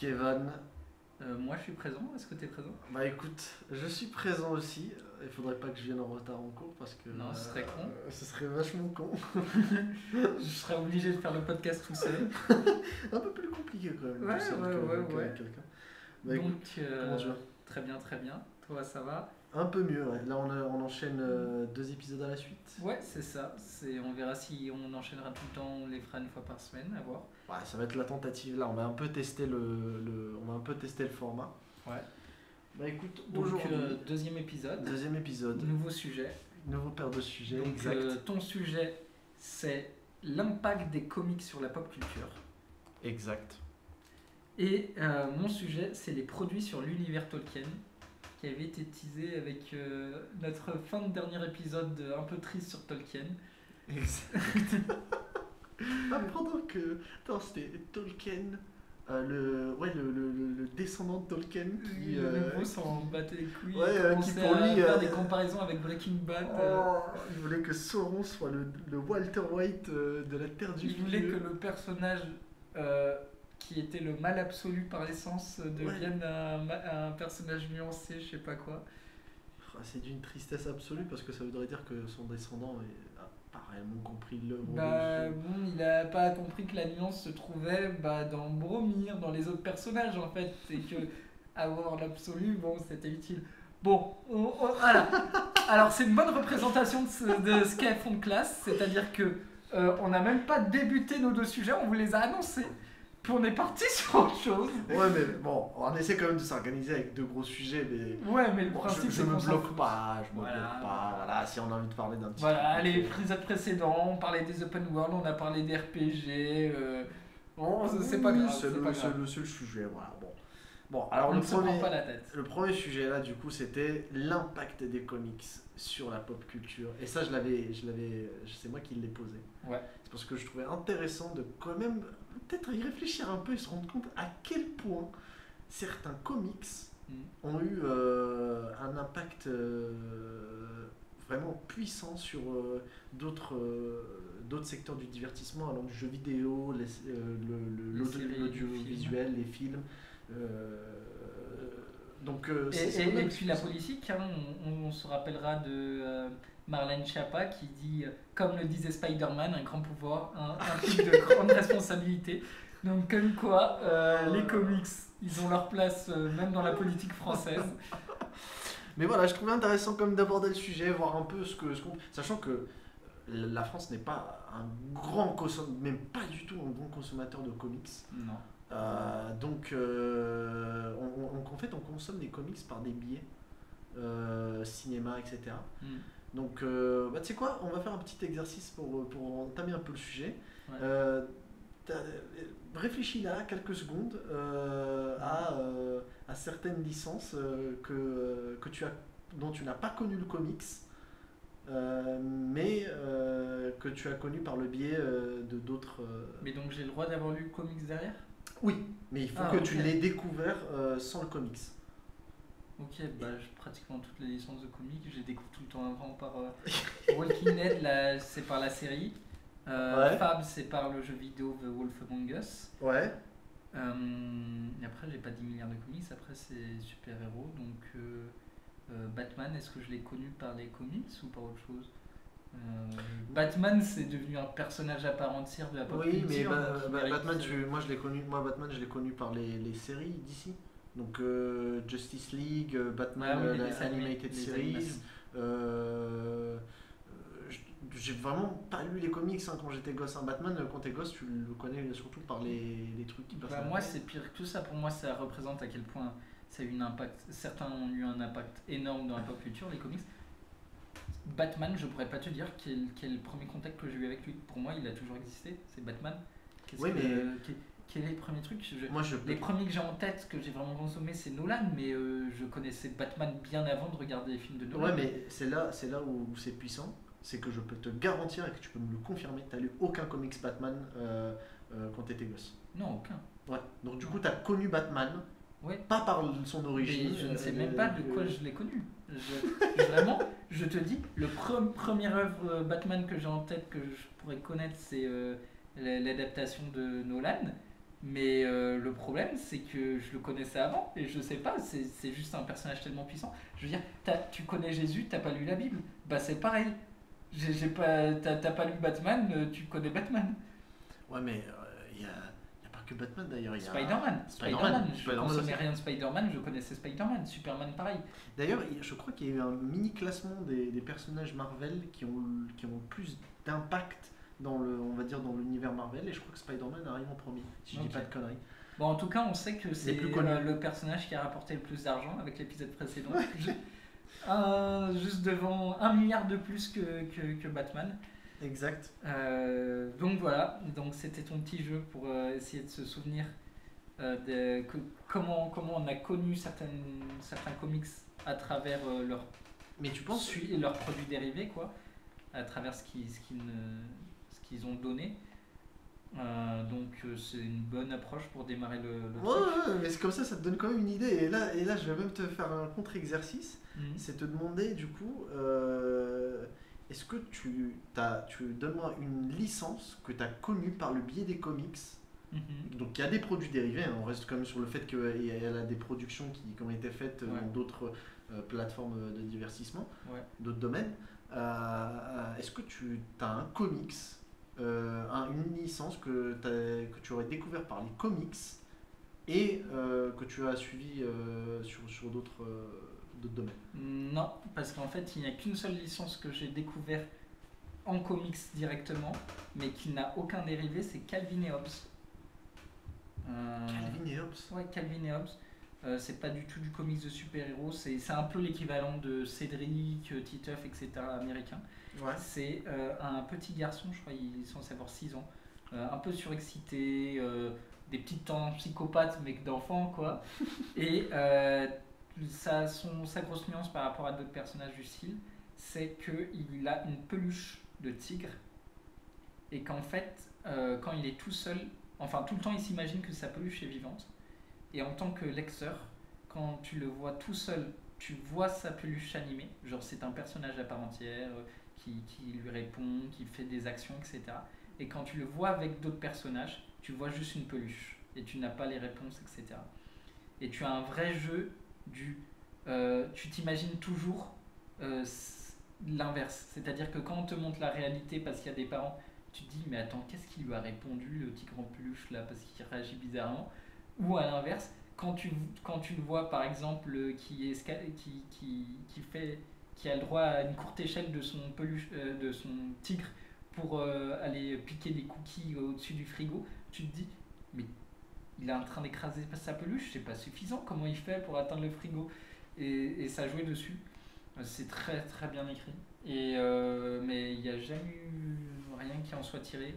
Kevin. Moi je suis présent, est-ce que tu es présent? Bah écoute, je suis présent aussi. Il faudrait pas que je vienne en retard en cours parce que. Non, ce serait con. Ce serait vachement con. Je serais obligé de faire le podcast tout seul. Un peu plus compliqué quand même. Ouais, tout seul ouais. qu'avec quelqu'un. Bah, Donc, écoute, comment tu vas? très bien, très bien. Toi, ça va? Un peu mieux, ouais. Là on enchaîne 2 épisodes à la suite. Ouais, c'est ça. On verra si on enchaînera tout le temps, on les fera une fois par semaine, à voir. Ouais, ça va être la tentative. Là on va un peu tester on va un peu tester le format. Ouais. Bah écoute, Donc, aujourd'hui, deuxième épisode. deuxième épisode, Nouveau sujet. nouveau paire de sujets, Donc, exact. ton sujet, c'est l'impact des comics sur la pop culture. Exact. Et mon sujet, c'est les produits sur l'univers Tolkien, qui avait été teasé avec notre fin de dernier épisode un peu triste sur Tolkien. Exact. Pendant que. Attends, c'était Tolkien. Le descendant de Tolkien qui. Le gros s'en battait les couilles, ouais, il qui commençait pour à lui, faire des comparaisons avec Breaking Bad. Il voulait que Sauron soit le Walter White de la Terre du Il voulait Milieu. que le personnage qui était le mal absolu par essence devienne un personnage nuancé, je sais pas quoi. C'est d'une tristesse absolue parce que ça voudrait dire que son descendant n'a pas réellement compris l'œuvre. Bon, il a pas compris que la nuance se trouvait dans Boromir, dans les autres personnages en fait, et que avoir l'absolu, bon, c'était utile. Bon, voilà. Alors c'est une bonne représentation de ce qu'est Fond de classe, c'est-à-dire que on n'a même pas débuté nos 2 sujets, on vous les a annoncés. Puis on est parti sur autre chose. Ouais, mais bon, on essaie quand même de s'organiser avec 2 gros sujets, mais. Ouais, mais le Bon, principe je c'est me qu'on s'en bloque fout. pas, je me Voilà. bloque pas. Voilà, si on a envie de parler d'un petit Voilà, truc, les épisodes précédents, on parlait des open world, on a parlé des RPG. Bon, c'est pas grave. C'est c'est pas grave. le seul sujet, voilà. Bon, alors On le ne se prend premier, pas la tête. le premier sujet là, du coup, c'était l'impact des comics sur la pop culture. Et ça, c'est moi qui l'ai posé. Ouais. C'est parce que je trouvais intéressant de quand même peut-être y réfléchir un peu et se rendre compte à quel point certains comics ont eu un impact vraiment puissant sur d'autres secteurs du divertissement, allant du jeu vidéo, l'audiovisuel, les films. Et puis la politique, hein, on se rappellera de Marlène Schiappa qui dit, comme le disait Spider-Man, un grand pouvoir, un type de grande responsabilité. Donc comme quoi, les comics, ils ont leur place même dans la politique française. Mais voilà, je trouvais intéressant comme d'aborder le sujet, voir un peu ce qu'on... Sachant que la France n'est pas un grand consommateur, même pas du tout un bon consommateur de comics. Non. Donc en fait on consomme des comics par des biais cinéma, etc. Donc tu sais quoi, on va faire un petit exercice pour entamer un peu le sujet. Ouais. Réfléchis là quelques secondes à certaines licences dont tu n'as pas connu le comics, mais que tu as connu par le biais de d'autres. Mais donc j'ai le droit d'avoir lu le comics derrière? Oui, mais il faut que tu l'aies découvert sans le comics. Ok, pratiquement toutes les licences de comics, je les découvre tout le temps avant par Walking Dead, c'est par la série. Ouais. Fab, c'est par le jeu vidéo The Wolf Among Us. Ouais. Et après, j'ai pas 10 milliards de comics, après c'est super-héros. Donc Batman, est-ce que je l'ai connu par les comics ou par autre chose? Batman, c'est devenu un personnage à part entière de la pop culture. Oui, mais Batman, je l'ai connu par les séries d'ici. Donc Justice League, Batman, Animated Series. J'ai vraiment pas lu les comics quand j'étais gosse. Batman, quand t'es gosse, tu le connais surtout par les trucs qui passent. Moi, c'est pire que tout ça. Pour moi, ça représente à quel point ça a eu un impact. Certains ont eu un impact énorme dans la pop culture, les comics. Batman, je pourrais pas te dire quel est le premier contact que j'ai eu avec lui. Pour moi, il a toujours existé. C'est Batman. Quel est le premier truc? Les premiers que j'ai en tête, que j'ai vraiment consommé, c'est Nolan, mais je connaissais Batman bien avant de regarder les films de Nolan. Ouais, mais c'est là où c'est puissant. C'est que je peux te garantir et que tu peux me le confirmer, t'as lu aucun comics Batman quand t'étais gosse. Non, aucun. Ouais. Donc du coup, t'as connu Batman, pas par son origine. Mais je ne sais même pas de quoi je l'ai connu. Vraiment, je te dis, le première œuvre Batman que j'ai en tête, que je pourrais connaître, c'est l'adaptation de Nolan. Mais le problème, c'est que je le connaissais avant et je sais pas, c'est juste un personnage tellement puissant. Je veux dire, tu connais Jésus, t'as pas lu la Bible. Bah c'est pareil. J'ai pas, t'as pas lu Batman, tu connais Batman. Ouais, mais il y a pas que Batman d'ailleurs. Spider-Man. Je consommais rien de Spider-Man, je connaissais Spider-Man. Superman, pareil. D'ailleurs, je crois qu'il y a eu un mini classement des personnages Marvel qui ont plus d'impact on va dire dans l'univers Marvel, et je crois que Spider-Man arrive en premier, si je dis pas de conneries. Bon, en tout cas, on sait que c'est le personnage qui a rapporté le plus d'argent avec l'épisode précédent. Juste devant 1 milliard de plus que Batman. Exact. Donc voilà, donc c'était ton petit jeu pour essayer de se souvenir comment on a connu certains comics à travers leurs produits dérivés, quoi, à travers ce qu'ils ont donné. Donc c'est une bonne approche pour démarrer le truc. Ouais, mais c'est comme ça te donne quand même une idée. Et là je vais même te faire un contre-exercice. C'est te demander du coup, est-ce que tu donnes-moi une licence que tu as connue par le biais des comics. Donc il y a des produits dérivés, hein. On reste quand même sur le fait qu'elle a des productions qui ont été faites dans d'autres plateformes de divertissement, d'autres domaines. Est-ce que tu as un comics, une licence que tu aurais découvert par les comics et que tu as suivi sur d'autres domaines? Non, parce qu'en fait il n'y a qu'une seule licence que j'ai découvert en comics directement, mais qui n'a aucun dérivé, c'est Calvin et Hobbes. Calvin et Hobbes. Ouais, Calvin et Hobbes. C'est pas du tout du comics de super-héros, c'est un peu l'équivalent de Cédric, Titeuf, etc. américain. Ouais. C'est un petit garçon, je crois il est censé avoir 6 ans, un peu surexcité, des petites tendances psychopathes, mais que d'enfant, quoi. Et sa grosse nuance par rapport à d'autres personnages du style, c'est qu'il a une peluche de tigre, et qu'en fait, quand il est tout seul, enfin tout le temps il s'imagine que sa peluche est vivante, et en tant que lecteur, quand tu le vois tout seul, tu vois sa peluche animée, genre c'est un personnage à part entière, qui lui répond, qui fait des actions, etc. Et quand tu le vois avec d'autres personnages, tu vois juste une peluche, et tu n'as pas les réponses, etc. Et tu as un vrai jeu tu t'imagines toujours l'inverse, c'est-à-dire que quand on te montre la réalité parce qu'il y a des parents, tu te dis mais attends, qu'est-ce qu'il lui a répondu le petit grand peluche là, parce qu'il réagit bizarrement. Ou à l'inverse, quand tu le vois par exemple qui a le droit à une courte échelle de son peluche, de son tigre pour aller piquer des cookies au-dessus du frigo, tu te dis mais il est en train d'écraser sa peluche, c'est pas suffisant, comment il fait pour atteindre le frigo, et ça jouait dessus. C'est très très bien écrit. Mais il n'y a jamais eu rien qui en soit tiré.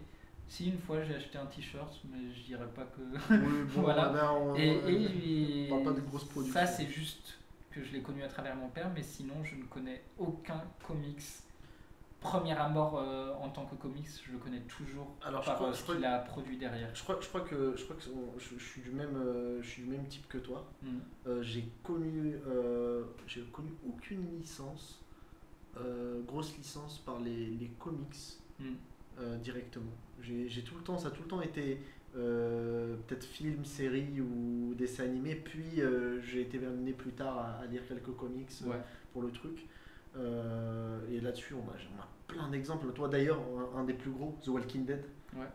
Si, une fois j'ai acheté un t-shirt, mais je dirais pas que. Oui, bon, voilà. On parle pas de grosses productions. Ça, c'est juste que je l'ai connu à travers mon père, mais sinon, je ne connais aucun comics. Premier abord en tant que comics, je le connais toujours par ce qu'il a produit derrière. Je crois que je suis du même type que toi. J'ai connu aucune licence, grosse licence par les comics directement. Ça a tout le temps été peut-être film, série ou dessin animé. Puis j'ai été amené plus tard à lire quelques comics pour le truc. Et là-dessus, on a plein d'exemples. Toi d'ailleurs, un des plus gros, The Walking Dead.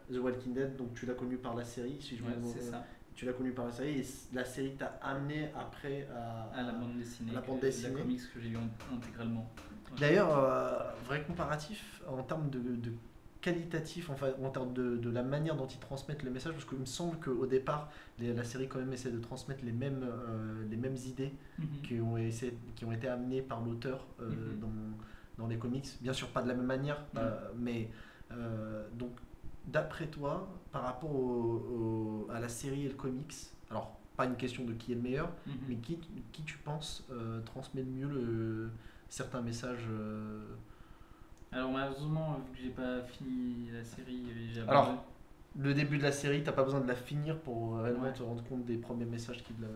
The Walking Dead, donc tu l'as connu par la série, si je c'est ça. Tu l'as connu par la série, et la série t'a amené après à la bande dessinée. La comics que j'ai lu intégralement. D'ailleurs, vrai comparatif en termes de qualitatif, enfin en termes de la manière dont ils transmettent le message, parce qu'il me semble qu'au départ la série quand même essaie de transmettre les mêmes idées qui ont été amenées par l'auteur dans les comics, bien sûr pas de la même manière, mais donc d'après toi, par rapport à la série et le comics, alors pas une question de qui est le meilleur, mais qui tu penses transmet le mieux certains messages Alors malheureusement, vu que j'ai pas fini la série, Alors, le début de la série, t'as pas besoin de la finir pour réellement te rendre compte des premiers messages qu'il a.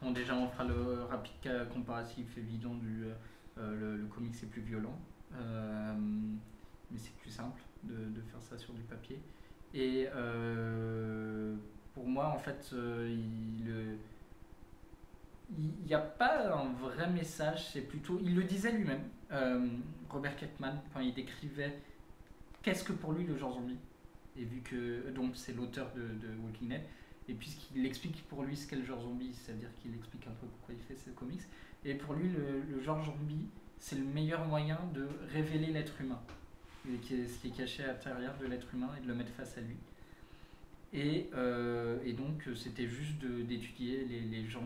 Bon, déjà on fera le rapide comparatif évident le comics est plus violent, mais c'est plus simple de faire ça sur du papier. Et pour moi, en fait, il n'y a pas un vrai message, c'est plutôt, il le disait lui-même, Robert Kirkman, quand il décrivait qu'est-ce que pour lui le genre zombie, et vu que donc c'est l'auteur de Walking Dead, et puisqu'il explique pour lui ce qu'est le genre zombie, c'est-à-dire qu'il explique un peu pourquoi il fait ses comics, et pour lui le genre zombie, c'est le meilleur moyen de révéler l'être humain, ce qui est caché à l'intérieur de l'être humain et de le mettre face à lui. Et donc c'était juste d'étudier les gens,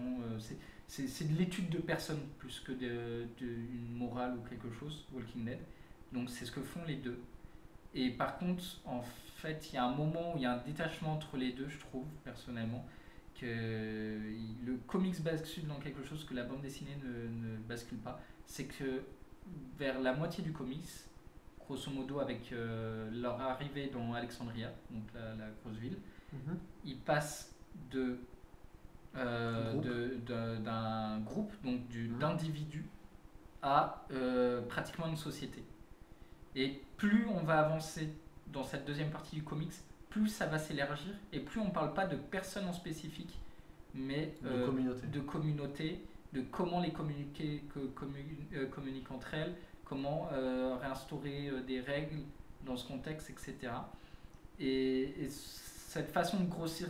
c'est de l'étude de personnes plus que d'une morale ou quelque chose, Walking Dead. Donc c'est ce que font les deux. Et par contre, en fait, il y a un moment où il y a un détachement entre les deux, je trouve, personnellement, que le comics bascule dans quelque chose que la bande dessinée ne bascule pas. C'est que vers la moitié du comics, grosso modo avec leur arrivée dans Alexandria, donc la grosse ville, ils passent d'un groupe, donc d'individus, à pratiquement une société. Et plus on va avancer dans cette deuxième partie du comics, plus ça va s'élargir et plus on parle pas de personnes en spécifique, mais de communautés, de comment les communiquer, communiquent entre elles, comment réinstaurer des règles dans ce contexte, etc. Et cette façon de grossir,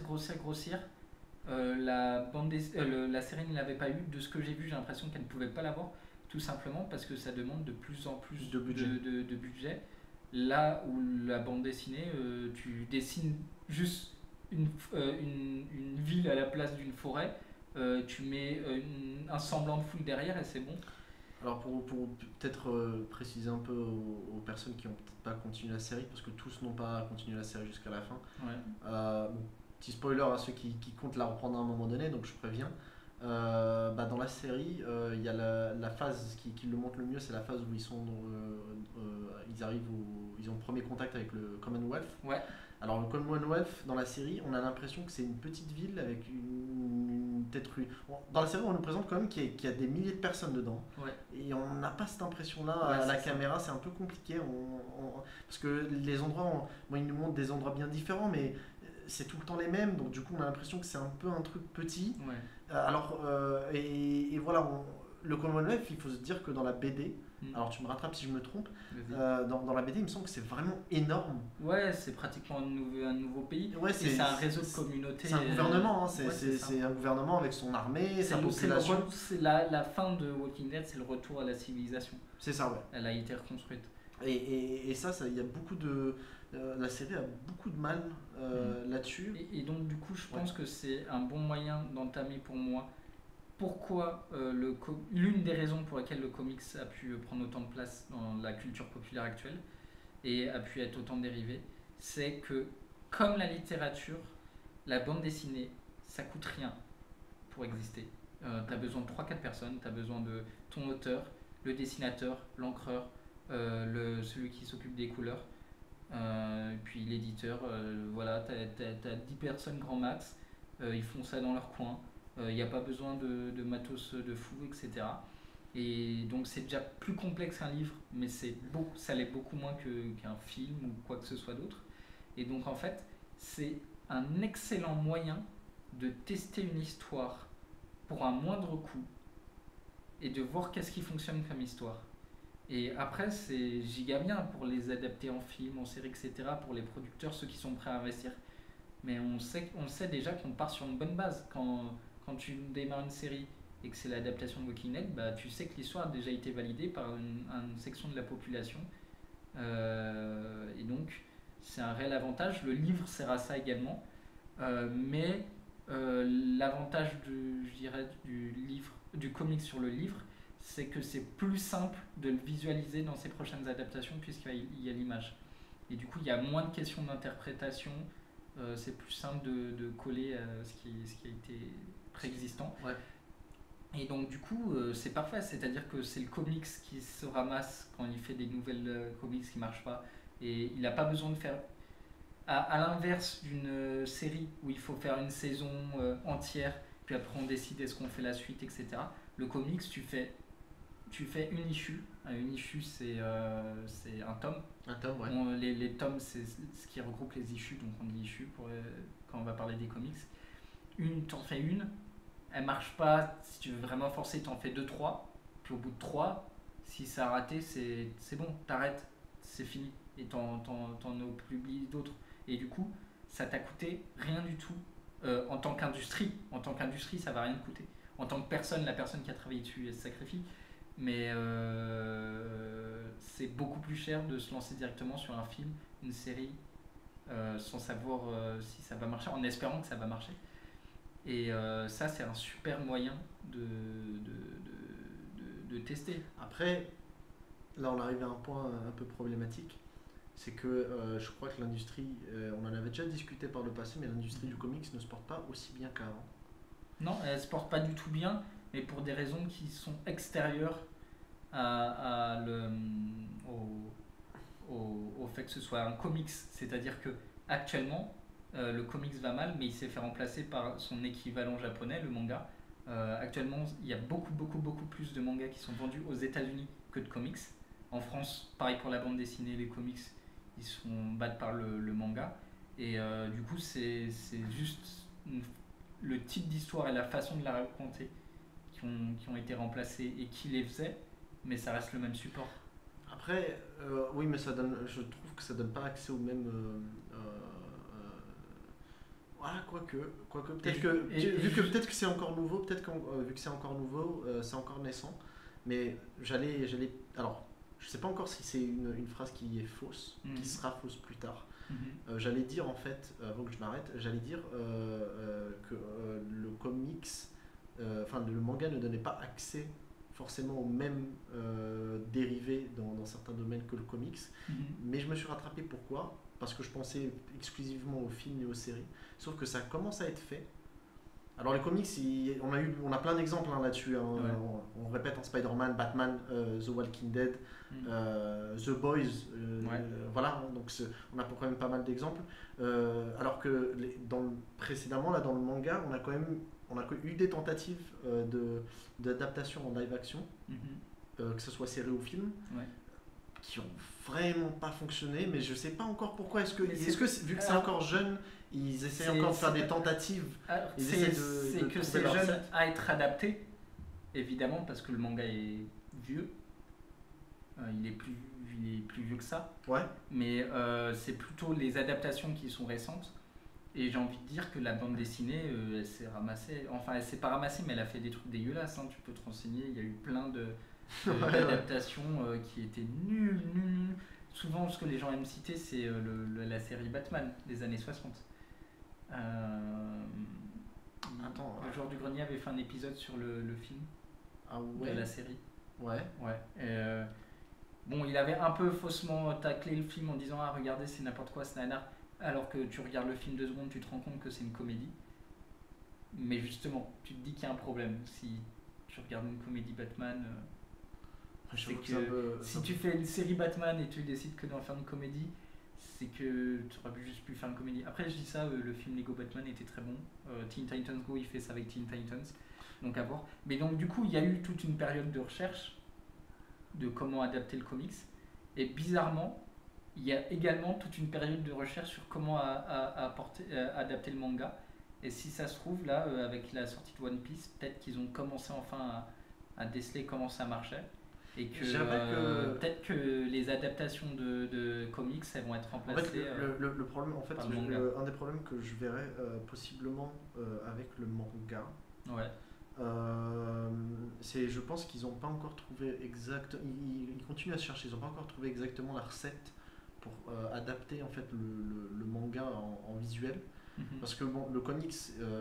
la série ne l'avait pas eu. De ce que j'ai vu, j'ai l'impression qu'elle ne pouvait pas l'avoir, tout simplement parce que ça demande de plus en plus de budget. Là où la bande dessinée, tu dessines juste une ville à la place d'une forêt, tu mets un semblant de foule derrière et c'est bon. Alors pour peut-être préciser un peu aux personnes qui n'ont peut-être pas continué la série, parce que tous n'ont pas continué la série jusqu'à la fin. Bon, petit spoiler à ceux qui comptent la reprendre à un moment donné, donc je préviens. Dans la série, il y a la phase qui le montre le mieux, c'est la phase où ils arrivent, ils ont le premier contact avec le Commonwealth. Ouais. Alors le Commonwealth, dans la série, on a l'impression que c'est une petite ville avec une tête rue. Dans la série, on nous présente quand même qu'il y a des milliers de personnes dedans. Ouais. Et on n'a pas cette impression-là à la caméra, c'est un peu compliqué. Parce que les endroits, ils nous montrent des endroits bien différents, mais c'est tout le temps les mêmes. Donc du coup, on a l'impression que c'est un peu un truc petit. Ouais. Et voilà, le Commonwealth, il faut se dire que dans la BD, alors tu me rattrapes si je me trompe, dans la BD il me semble que c'est vraiment énorme. Ouais, c'est pratiquement un nouveau pays. Ouais, c'est un réseau de communautés. C'est un gouvernement, c'est un gouvernement avec son armée, sa population. C'est la fin de Walking Dead, c'est le retour à la civilisation. C'est ça, ouais. Elle a été reconstruite. Et ça, il y a beaucoup de... la série a beaucoup de mal là-dessus. Et donc du coup, je pense que c'est un bon moyen d'entamer pour moi pourquoi l'une des raisons pour lesquelles le comics a pu prendre autant de place dans la culture populaire actuelle et a pu être autant dérivé, c'est que comme la littérature, la bande dessinée, ça coûte rien pour exister. Tu as besoin de 3-4 personnes, tu as besoin de ton auteur, le dessinateur, l'encreur, celui qui s'occupe des couleurs, puis l'éditeur, voilà, tu as 10 personnes grand max, ils font ça dans leur coin. Il n'y a pas besoin de matos de fou, etc. Et donc c'est déjà plus complexe qu'un livre, mais ça l'est beaucoup moins qu'un film ou quoi que ce soit d'autre. Et donc en fait, c'est un excellent moyen de tester une histoire pour un moindre coût et de voir qu'est-ce qui fonctionne comme histoire. Et après, c'est giga bien pour les adapter en film, en série, etc. pour les producteurs, ceux qui sont prêts à investir. Mais on sait déjà qu'on part sur une bonne base. Quand tu démarres une série et que c'est l'adaptation de Walking Dead, bah, tu sais que l'histoire a déjà été validée par une section de la population. Et donc, c'est un réel avantage. Le livre sert à ça également. Mais l'avantage du comic sur le livre, c'est que c'est plus simple de le visualiser dans ses prochaines adaptations puisqu'il y a l'image. Et du coup, il y a moins de questions d'interprétation. C'est plus simple de coller à ce qui a été préexistant. Ouais. Et donc du coup, c'est parfait. C'est-à-dire que c'est le comics qui se ramasse quand il fait des nouvelles comics qui ne marchent pas. Et il n'a pas besoin de faire... À l'inverse d'une série où il faut faire une saison entière, puis après on décide est-ce qu'on fait la suite, etc. Le comics, tu fais tu fais une issue. Une issue, c'est un tome. Un tome, ouais. Les tomes, c'est ce qui regroupe les issues, donc on dit issue quand on va parler des comics. T'en fais une, elle marche pas, si tu veux vraiment forcer, t'en fais 2-3, puis au bout de 3, si ça a raté, c'est bon, t'arrêtes, c'est fini, et t'en publies d'autres. Et du coup, ça t'a coûté rien du tout en tant qu'industrie. En tant qu'industrie, ça va rien te coûter. En tant que personne, la personne qui a travaillé dessus, elle se sacrifie. Mais c'est beaucoup plus cher de se lancer directement sur un film, une série, sans savoir si ça va marcher, en espérant que ça va marcher. Et ça, c'est un super moyen de tester. Après, là, on arrive à un point un peu problématique. C'est que je crois que l'industrie, on en avait déjà discuté par le passé, mais l'industrie du comics ne se porte pas aussi bien qu'avant. Non, elle ne se porte pas du tout bien, mais pour des raisons qui sont extérieures au fait que ce soit un comics. C'est-à-dire que actuellement, le comics va mal, mais il s'est fait remplacer par son équivalent japonais, le manga. Actuellement, il y a beaucoup plus de mangas qui sont vendus aux États-Unis que de comics. En France, pareil pour la bande dessinée, les comics, ils sont battus par le manga. Et du coup, c'est juste le type d'histoire et la façon de la raconter qui ont été remplacés et qui les faisaient, mais ça reste le même support. Après, oui, mais ça donne, je trouve que ça donne pas accès au même. Voilà, quoique peut-être peut-être que c'est encore nouveau, peut-être que vu que c'est encore nouveau, c'est encore naissant. Mais alors, je sais pas encore si c'est une phrase qui est fausse, qui sera fausse plus tard. J'allais dire en fait, avant que je m'arrête, que le comics, le manga ne donnait pas accès forcément aux mêmes dérivés dans certains domaines que le comics. Mais je me suis rattrapé, pourquoi ? Parce que je pensais exclusivement aux films et aux séries. Sauf que ça commence à être fait. Alors les comics, on a plein d'exemples là-dessus. Hein. Ouais. On répète, Spider-Man, Batman, The Walking Dead, The Boys. Voilà, donc on a quand même pas mal d'exemples. Alors que précédemment, là, dans le manga, on a eu des tentatives d'adaptation en live action, que ce soit série ou film, qui ont vraiment pas fonctionné, mais je sais pas encore pourquoi. Est-ce que vu que c'est encore jeune, ils essaient encore de faire des tentatives? C'est que c'est jeune à être adapté, évidemment, parce que le manga est vieux. Il est plus vieux que ça. Ouais. Mais c'est plutôt les adaptations qui sont récentes. Et j'ai envie de dire que la bande dessinée, elle s'est ramassée. Enfin, elle s'est pas ramassée, mais elle a fait des trucs dégueulasses. Hein. Tu peux te renseigner. Il y a eu plein d'adaptations qui étaient nulles. Souvent, ce que les gens aiment citer, c'est la série Batman des années 60. Le Joueur du Grenier avait fait un épisode sur le film de la série. Ouais. Bon, il avait un peu faussement taclé le film en disant « Ah, regardez, c'est n'importe quoi, c'est nanar », alors que tu regardes le film 2 secondes, tu te rends compte que c'est une comédie. Mais justement, tu te dis qu'il y a un problème. Si tu regardes une comédie Batman, c'est que si tu fais une série Batman et tu décides que d'en faire une comédie, c'est que tu aurais juste pu faire une comédie. Après, je dis ça, le film Lego Batman était très bon. Teen Titans Go, il fait ça avec Teen Titans, donc à voir. Mais donc du coup, il y a eu toute une période de recherche de comment adapter le comics. Et bizarrement, il y a également toute une période de recherche sur comment adapter le manga. Et si ça se trouve, là, avec la sortie de One Piece, peut-être qu'ils ont commencé enfin à déceler comment ça marchait. Et que peut-être que les adaptations de comics, elles vont être remplacées. En fait, le problème, en fait, un des problèmes que je verrais possiblement avec le manga, je pense qu'ils n'ont pas encore trouvé ils continuent à chercher, ils n'ont pas encore trouvé exactement la recette pour adapter en fait le manga en visuel. Parce que bon, le comics,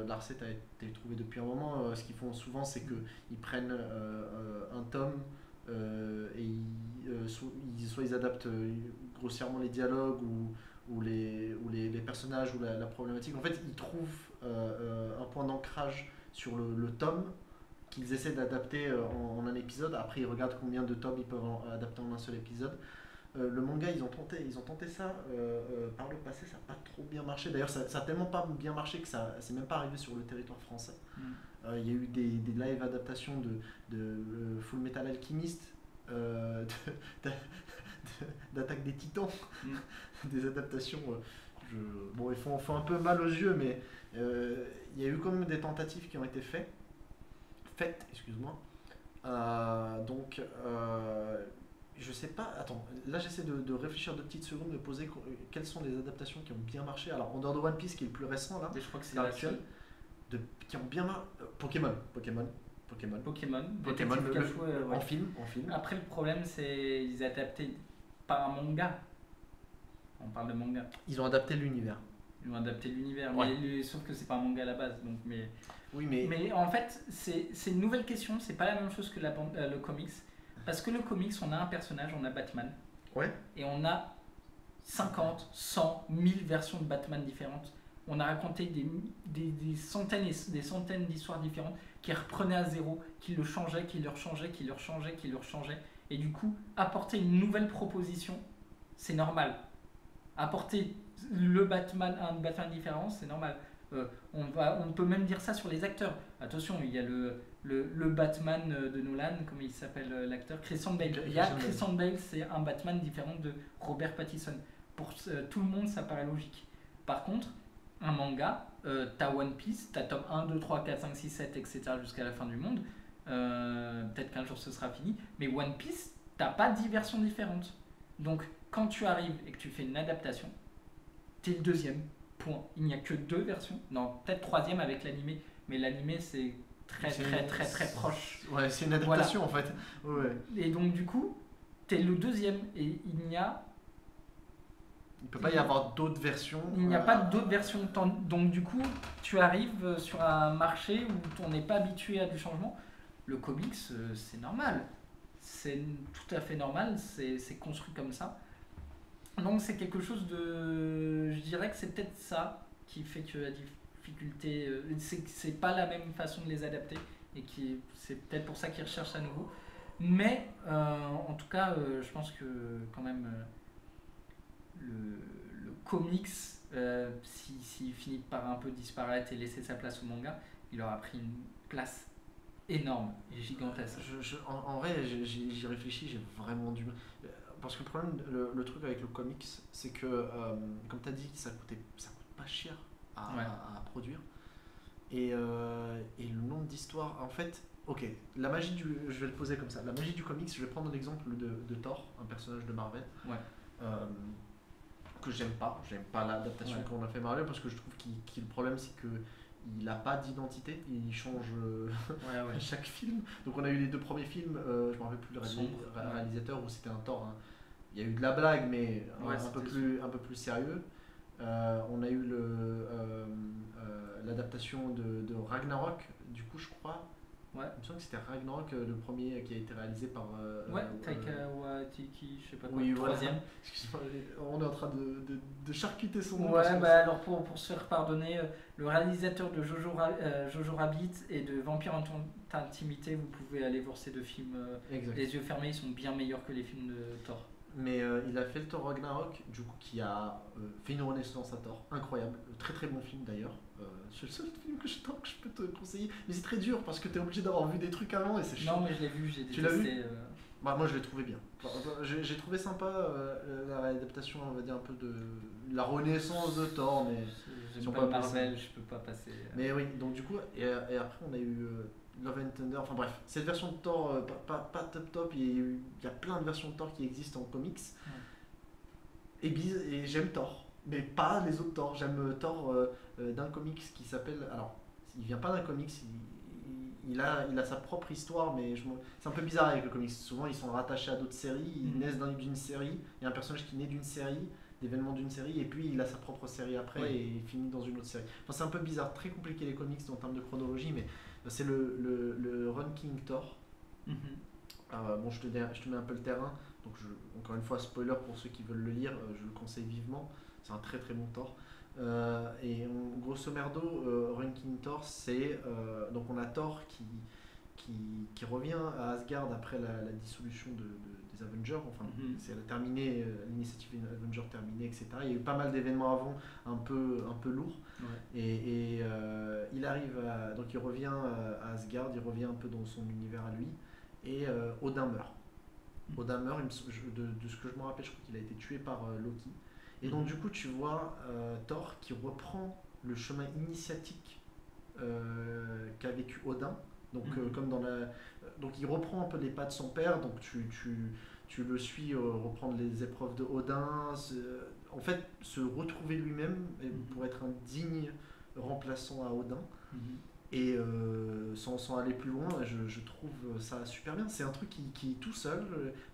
la recette a été trouvée depuis un moment. Ce qu'ils font souvent, c'est qu'ils prennent un tome et soit ils adaptent grossièrement les dialogues ou les personnages ou la problématique. En fait, ils trouvent un point d'ancrage sur le tome qu'ils essaient d'adapter en un épisode. Après, ils regardent combien de tomes ils peuvent adapter en un seul épisode. Le manga, ils ont tenté ça par le passé, ça n'a pas trop bien marché. D'ailleurs, ça a tellement pas bien marché que ça c'est même pas arrivé sur le territoire français. Il y a eu des live adaptations de Full Metal Alchemist, de- d'Attaque des Titans, des adaptations. Bon, ils font un peu mal aux yeux, mais il y a eu quand même des tentatives qui ont été faites, excuse-moi. Donc, je sais pas. Attends, là j'essaie de réfléchir 2 petites secondes, de poser quelles sont les adaptations qui ont bien marché. Alors, en dehors de One Piece, qui est le plus récent là, Mais je crois que c'est l'heure la actuelle, qui ont bien marché. Pokémon. Détective Pikachu, ouais. En film. Après, le problème, c'est ils adapté par un manga. On parle de manga. Ils ont adapté l'univers. Ils ont adapté l'univers, Ouais. sauf que c'est pas un manga à la base. Donc, Oui, mais mais en fait, c'est une nouvelle question. C'est pas la même chose que le comics. Parce que le comics, on a un personnage, on a Batman. ouais. Et on a 50, 100, 1000 versions de Batman différentes. On a raconté des centaines et des centaines d'histoires différentes qui reprenaient à zéro, qui le changeaient, qui le rechangeaient, qui le rechangeaient, qui le rechangeaient. Et du coup, apporter une nouvelle proposition, c'est normal. Apporter un Batman différent, c'est normal. On peut même dire ça sur les acteurs. Attention, il y a le Batman de Nolan, comment il s'appelle l'acteur, Christian Bale. Christian Bale, c'est un Batman différent de Robert Pattinson. Pour tout le monde, ça paraît logique. Par contre, un manga, t'as One Piece, t'as tome 1, 2, 3, 4, 5, 6, 7, etc. jusqu'à la fin du monde. Peut-être qu'un jour ce sera fini. Mais One Piece, t'as pas 10 versions différentes. Donc, quand tu arrives et que tu fais une adaptation, t'es le deuxième. Point. Il n'y a que 2 versions. Non, peut-être 3e avec l'animé. Mais l'animé, c'est très proche. Ouais, c'est une adaptation en fait. Ouais. Et donc, du coup, t'es le deuxième. Et il n'y a pas y avoir d'autres versions. Il n'y a pas d'autres versions. Donc, du coup, tu arrives sur un marché où on n'est pas habitué à du changement. Le comics, c'est normal. C'est tout à fait normal. C'est construit comme ça. Donc c'est quelque chose de... Je dirais que c'est peut-être ça qui fait que la difficulté... c'est pas la même façon de les adapter. Et c'est peut-être pour ça qu'ils recherchent à nouveau. Mais en tout cas, je pense que quand même... le comics, s'il finit par un peu disparaître et laisser sa place au manga, il aura pris une place énorme et gigantesque. En vrai, j'y réfléchis, j'ai vraiment du mal. Parce que le problème, le truc avec le comics, c'est que, comme tu as dit, ça coûte pas cher à produire. Et le nombre d'histoires, en fait, ok, je vais le poser comme ça. La magie du comics, je vais prendre l'exemple de Thor, un personnage de Marvel. Que j'aime pas l'adaptation qu'on a fait Marvel, parce que je trouve que le problème, c'est que il n'a pas d'identité, il change à chaque film. Donc on a eu les 2 premiers films, je me rappelle plus le réalisateur, où c'était un Thor. Hein. Il y a eu de la blague, mais un peu plus sérieux. On a eu l'adaptation de Ragnarok, du coup je crois. Il me semble que c'était Ragnarok, le premier qui a été réalisé par... Taika Waititi, je sais pas quoi, oui, 3e. Excuse-moi, on est en train de charcuter son nom. Alors pour se faire pardonner, le réalisateur de Jojo Rabbit et de Vampire en Intimité, vous pouvez aller voir ces 2 films. Les yeux fermés, ils sont bien meilleurs que les films de Thor. Mais il a fait le Thor Ragnarok, du coup, qui a fait une renaissance à Thor, incroyable, très très bon film d'ailleurs. C'est le seul film que je peux te conseiller, mais c'est très dur parce que tu es obligé d'avoir vu des trucs avant et c'est chiant. Non, mais je l'ai vu, j'ai détesté. Tu l'as vu moi je l'ai trouvé bien. J'ai trouvé sympa la réadaptation, on va dire, un peu de la renaissance de Thor, mais j'aime pas Marvel, je peux pas passer. Mais oui, donc du coup, et après on a eu Love and Thunder, enfin bref, cette version de Thor, pas top, il y a plein de versions de Thor qui existent en comics. Et j'aime Thor, mais pas les autres Thor. J'aime Thor d'un comics qui s'appelle. Alors, il vient pas d'un comics, il a sa propre histoire, mais c'est un peu bizarre avec le comics. Souvent, ils sont rattachés à d'autres séries, ils naissent d'une série. Il y a un personnage qui naît d'une série, d'événements d'une série, et puis il a sa propre série après et il finit dans une autre série. Enfin, c'est un peu bizarre, très compliqué les comics en termes de chronologie, mais c'est le Run King Thor. Bon, je te mets un peu le terrain. Donc encore une fois, spoiler pour ceux qui veulent le lire, je le conseille vivement. C'est un très très bon Thor. Et grosso merdo, Run King Thor, c'est donc on a Thor qui qui revient à Asgard après la dissolution des Avengers. Enfin, c'est terminé, l'initiative Avengers terminée, etc. Il y a eu pas mal d'événements avant, un peu lourds. Ouais. Et il arrive donc il revient à Asgard, il revient un peu dans son univers à lui. Et Odin meurt. Odin meurt, de ce que je me rappelle, je crois qu'il a été tué par Loki. Et donc du coup tu vois Thor qui reprend le chemin initiatique qu'a vécu Odin. Donc comme donc il reprend un peu les pas de son père. Donc tu le suis reprendre les épreuves de Odin. En fait se retrouver lui-même pour être un digne remplaçant à Odin. Et sans aller plus loin, je trouve ça super bien. C'est un truc qui est tout seul,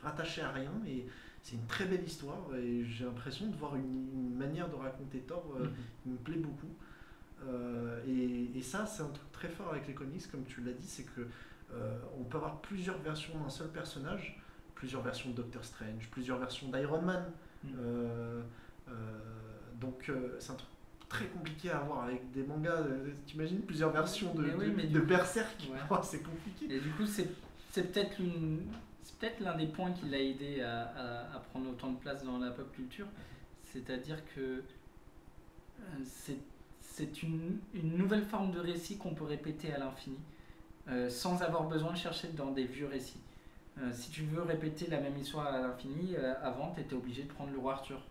rattaché à rien, et c'est une très belle histoire. Et j'ai l'impression de voir une manière de raconter Thor qui me plaît beaucoup. Et ça, c'est un truc très fort avec les comics, comme tu l'as dit, c'est que on peut avoir plusieurs versions d'un seul personnage, plusieurs versions de Doctor Strange, plusieurs versions d'Iron Man. Donc c'est un truc très compliqué à avoir avec des mangas. T'imagines plusieurs versions de Berserk. Ouais. Oh, c'est compliqué. Et du coup, c'est peut-être l'un des points qui l'a aidé à prendre autant de place dans la pop culture. C'est-à-dire que c'est une nouvelle forme de récit qu'on peut répéter à l'infini, sans avoir besoin de chercher dans des vieux récits. Si tu veux répéter la même histoire à l'infini, avant, tu étais obligé de prendre le roi Arthur.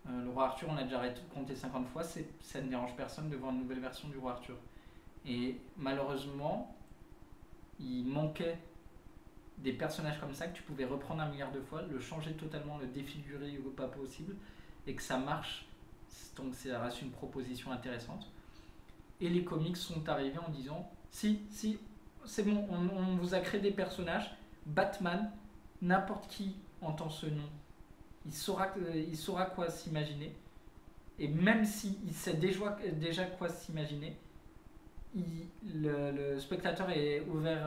Le roi Arthur, on a déjà compté 50 fois, ça ne dérange personne de voir une nouvelle version du roi Arthur. Et malheureusement, il manquait des personnages comme ça que tu pouvais reprendre 1 milliard de fois, le changer totalement, le défigurer au pas possible, et que ça marche. Donc ça reste une proposition intéressante. Et les comics sont arrivés en disant si, c'est bon, on vous a créé des personnages, Batman, n'importe qui entend ce nom, il saura quoi s'imaginer. Et même s'il sait déjà quoi s'imaginer, le spectateur est ouvert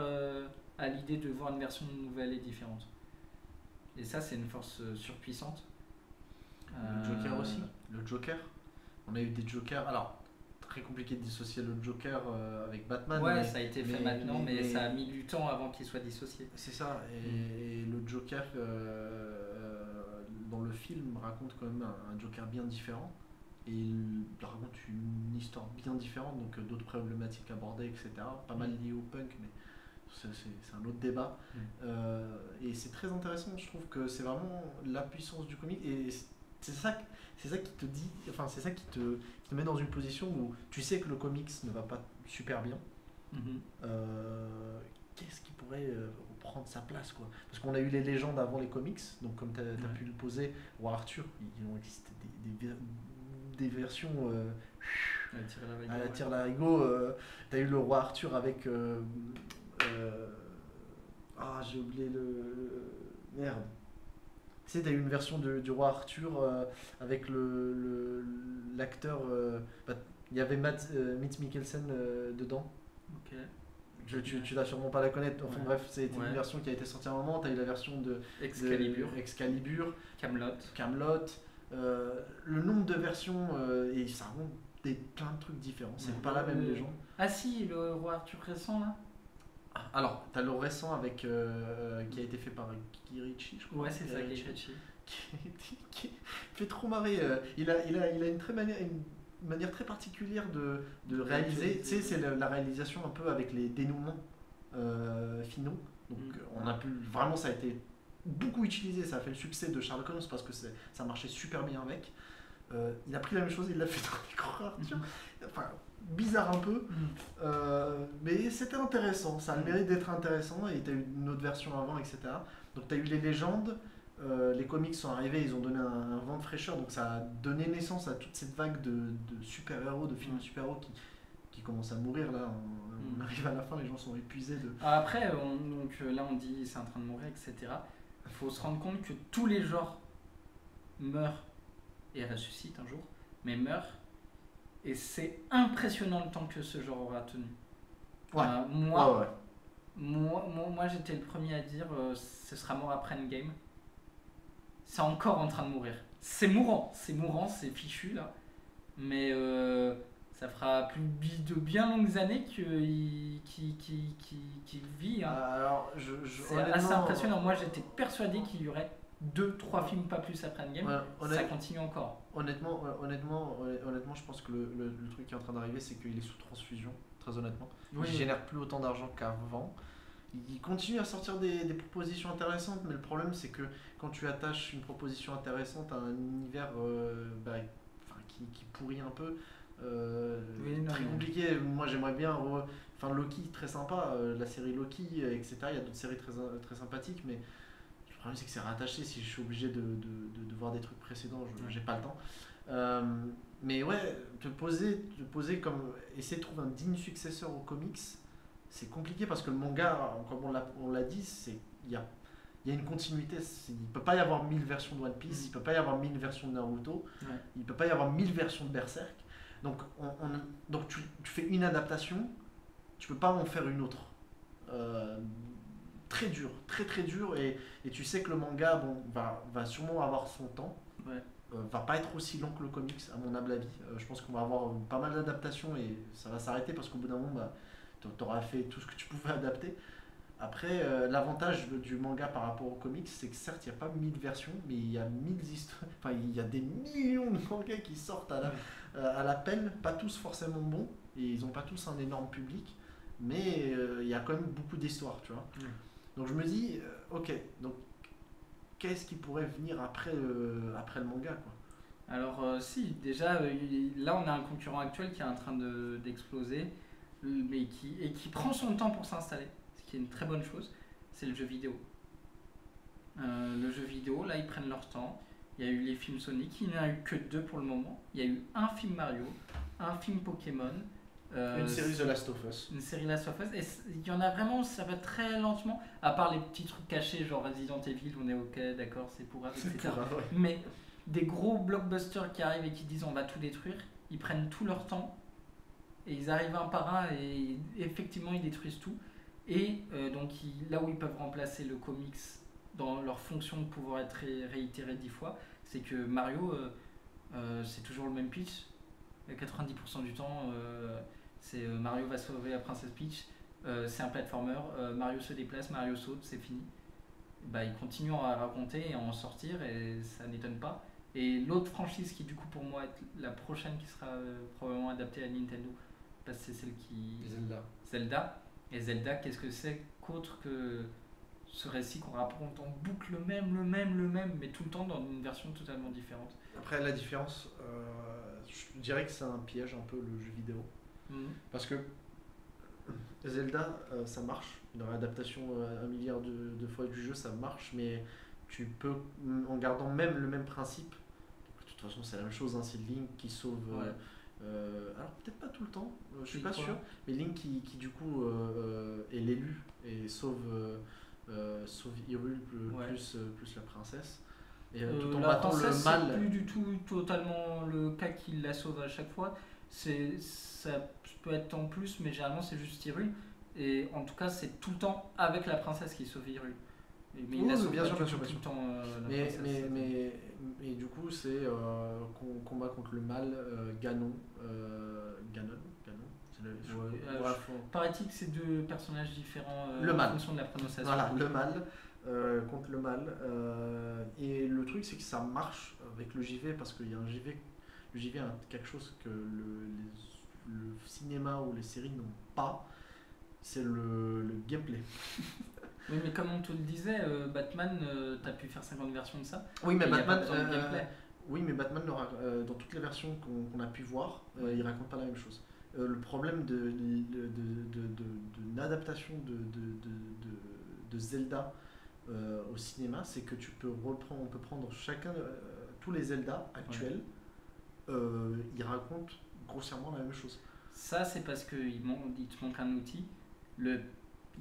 à l'idée de voir une version nouvelle et différente. Et ça, c'est une force surpuissante. Le Joker aussi. Le Joker. On a eu des Jokers. Alors, très compliqué de dissocier le Joker avec Batman. Ouais, ça a été fait maintenant, mais ça a mis du temps avant qu'il soit dissocié. C'est ça. Et le Joker, dans le film, raconte quand même un Joker bien différent. Et il raconte une histoire bien différente, donc d'autres problématiques abordées, etc. Pas mal liées au punk, mais c'est un autre débat. Et c'est très intéressant, je trouve que c'est vraiment la puissance du comic. Et c'est ça qui te dit, enfin c'est ça qui te met dans une position où tu sais que le comics ne va pas super bien. Qu'est-ce qui pourrait reprendre sa place, quoi? Parce qu'on a eu les légendes avant les comics, donc comme tu as pu le poser, Roi Arthur, il ont existé des versions à la tire-larigot. Tu as eu le Roi Arthur avec j'ai oublié merde. Tu sais, t'as eu une version du Roi Arthur avec l'acteur. Il y avait Matt Mikkelsen dedans. Ok. Tu l'as sûrement pas la connaître. Enfin bref, c'était une version qui a été sortie à un moment. T'as eu la version de Excalibur, Camelot. Le nombre de versions et ça remonte plein de trucs différents. C'est pas la même légende. Ah si, le Roi Arthur récent là. Alors, t'as le récent avec qui a été fait par Guy Ritchie, je crois. Ouais, c'est ça, Guy Ritchie. Qui fait trop marrer. Il a une manière très particulière de réaliser. Tu sais, c'est la réalisation un peu avec les dénouements finaux. Donc, on a pu vraiment, ça a été beaucoup utilisé. Ça a fait le succès de Sherlock Holmes parce que ça marchait super bien avec. Il a pris la même chose, il l'a fait dans les Grands Arthur. Enfin, bizarre un peu, mais c'était intéressant, ça a le mérite d'être intéressant, et tu as eu une autre version avant, etc. Donc tu as eu les légendes, les comics sont arrivés, ils ont donné un vent de fraîcheur, donc ça a donné naissance à toute cette vague de super-héros, de films de super-héros qui commencent à mourir, là, on arrive à la fin, les gens sont épuisés de... Après, donc, là on dit c'est en train de mourir, etc. Il faut se rendre compte que tous les genres meurent et ressuscitent un jour, mais meurent. Et c'est impressionnant le temps que ce genre aura tenu. Moi, j'étais le premier à dire ce sera mort après Endgame. C'est encore en train de mourir. C'est mourant, c'est fichu là. Mais Ça fera de bien longues années qu'il vit. Hein. Alors, c'est assez impressionnant. Moi, j'étais persuadé qu'il y aurait 2-3 films, pas plus après Endgame. Ça continue encore. Honnêtement, je pense que le truc qui est en train d'arriver, c'est qu'il est sous transfusion, très honnêtement. Il génère plus autant d'argent qu'avant. Il continue à sortir des propositions intéressantes, mais le problème, c'est que quand tu attaches une proposition intéressante à un univers qui pourrit un peu, très compliqué. Moi, j'aimerais bien. Loki, très sympa, la série Loki, etc. Il y a d'autres séries très sympathiques, mais le problème, c'est que c'est rattaché. Si je suis obligé de voir des trucs précédents, j'ai pas le temps. Mais ouais, te poser comme. Essayer de trouver un digne successeur aux comics, c'est compliqué parce que le manga, comme on l'a dit, il y a une continuité. Il ne peut pas y avoir 1000 versions de One Piece, il ne peut pas y avoir 1000 versions de Naruto, il ne peut pas y avoir 1000 versions de Berserk. Donc, donc tu fais une adaptation, tu ne peux pas en faire une autre. Très dur, très dur, et tu sais que le manga va sûrement avoir son temps. Va pas être aussi long que le comics, à mon humble avis. Je pense qu'on va avoir pas mal d'adaptations et ça va s'arrêter parce qu'au bout d'un moment, tu auras fait tout ce que tu pouvais adapter. Après, l'avantage du manga par rapport au comics, c'est que certes, il n'y a pas 1000 versions, mais il y a 1000 histoires. Enfin, il y a des millions de mangas qui sortent à l'appel, pas tous forcément bons, et ils n'ont pas tous un énorme public, mais il y a quand même beaucoup d'histoires, tu vois. Donc je me dis, ok, donc qu'est-ce qui pourrait venir après le manga, quoi. Alors si, déjà, là on a un concurrent actuel qui est en train d'exploser, mais qui prend son temps pour s'installer, ce qui est une très bonne chose, c'est le jeu vidéo. Le jeu vidéo, là ils prennent leur temps. Il y a eu les films Sonic, il n'y en a eu que 2 pour le moment. Il y a eu un film Mario, un film Pokémon. Une série The Last of Us. Une série Last of Us. Et il y en a vraiment, ça va très lentement, à part les petits trucs cachés, genre Resident Evil, on est ok, d'accord, c'est pour etc. Mais des gros blockbusters qui arrivent et qui disent on va tout détruire, ils prennent tout leur temps et ils arrivent un par un et effectivement ils détruisent tout. Et donc là où ils peuvent remplacer le comics dans leur fonction de pouvoir être réitéré 10 fois, c'est que Mario, c'est toujours le même pitch. 90% du temps, c'est Mario va sauver la princesse Peach, c'est un platformer, Mario se déplace, Mario saute, c'est fini. Ils continuent à raconter et à en sortir et ça n'étonne pas. Et l'autre franchise qui du coup pour moi est la prochaine qui sera probablement adaptée à Nintendo, parce que c'est celle qui... Zelda. Et Zelda, qu'est-ce que c'est qu'autre que ce récit qu'on raconte en boucle le même, mais tout le temps dans une version totalement différente. Après la différence, je dirais que c'est un piège un peu le jeu vidéo. Parce que Zelda, ça marche. Dans l'adaptation 1 milliard de fois du jeu, ça marche, mais tu peux, en gardant même le même principe, de toute façon c'est la même chose, c'est Link qui sauve... alors peut-être pas tout le temps, je suis pas sûr, mais Link qui du coup est l'élu et sauve Hyrule plus la princesse. Et tout en la battant princesse, le mal. C'est plus du tout totalement le cas qu'il la sauve à chaque fois. Ça peut être en plus, mais généralement c'est juste Hyrule. Et en tout cas, c'est tout le temps avec la princesse qui sauve Hyrule. Mais il la sauve bien sûr, tout le temps. Mais du coup, c'est combat contre le mal, Ganon. Paraît-il que c'est 2 personnages différents en fonction de la prononciation. Voilà, le mal. Contre le mal. Et le truc, c'est que ça marche avec le JV parce qu'il y a un JV. Le JV a quelque chose que le cinéma ou les séries n'ont pas, c'est le gameplay. Oui, mais comme on te le disait, Batman, t'as pu faire 50 versions de ça. Oui, mais Batman, dans toutes les versions qu'on a pu voir, il raconte pas la même chose. Le problème d'une adaptation de Zelda au cinéma, c'est que on peut prendre tous les Zelda actuels, ils racontent grossièrement la même chose. Ça, c'est parce qu'il te manque un outil.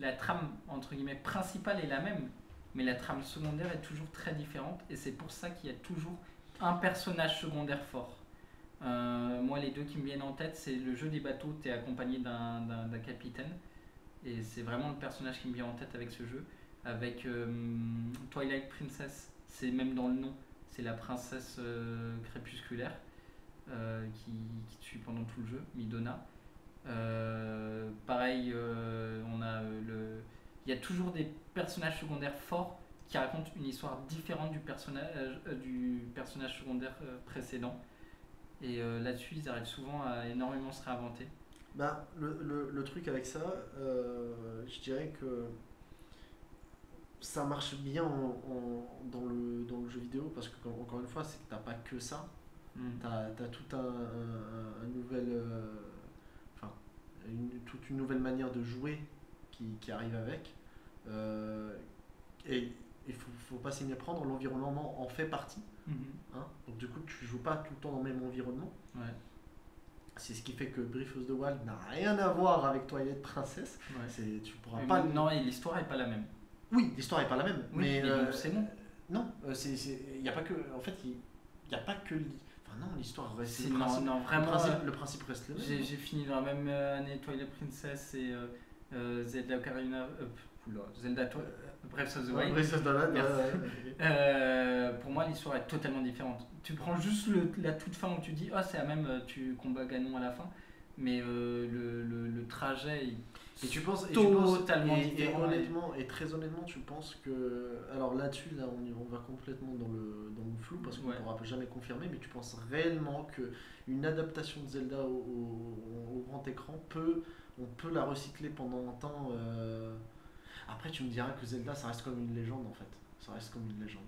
La trame entre guillemets principale est la même, mais la trame secondaire est toujours très différente, et c'est pour ça qu'il y a toujours un personnage secondaire fort. Moi, les 2 qui me viennent en tête, c'est le jeu des bateaux, tu es accompagné d'un capitaine, et c'est vraiment le personnage qui me vient en tête avec ce jeu. Avec Twilight Princess, c'est même dans le nom, c'est la princesse crépusculaire. qui te suit pendant tout le jeu, Midona. Pareil, il y a toujours des personnages secondaires forts qui racontent une histoire différente du personnage secondaire précédent. Et là-dessus, ils arrivent souvent à énormément se réinventer. Bah, le truc avec ça, je dirais que ça marche bien dans le jeu vidéo parce que, encore une fois, c'est que t'as pas que ça. T'as tout un nouvel. Enfin, toute une nouvelle manière de jouer qui arrive avec. Et il faut pas s'y méprendre, l'environnement en fait partie. Hein. Donc, du coup, tu joues pas tout le temps dans le même environnement. Ouais. C'est ce qui fait que Breath of the Wild n'a rien à voir avec Twilight Princess. Ouais. Tu pourras pas. Non, et l'histoire est pas la même. Oui, l'histoire est pas la même. Oui, mais donc c'est bon. Non, il y a pas que. En fait, il y a pas que. Enfin non, l'histoire reste. Non, vraiment. Le principe reste le même. J'ai fini dans la même année Twilight Princess et Zelda Ocarina. Zelda Breath of the Wild. Breath of the Wild. Pour moi, l'histoire est totalement différente. Tu prends juste la toute fin où tu dis, c'est la même, tu combats Ganon à la fin, mais le trajet et tu penses totalement différent. Et très honnêtement, tu penses que. Alors là-dessus, on va complètement dans le flou parce qu'on ne pourra jamais confirmer, mais tu penses réellement qu'une adaptation de Zelda au grand écran on peut la recycler pendant un temps. Après, tu me diras que Zelda, ça reste comme une légende en fait. Ça reste comme une légende.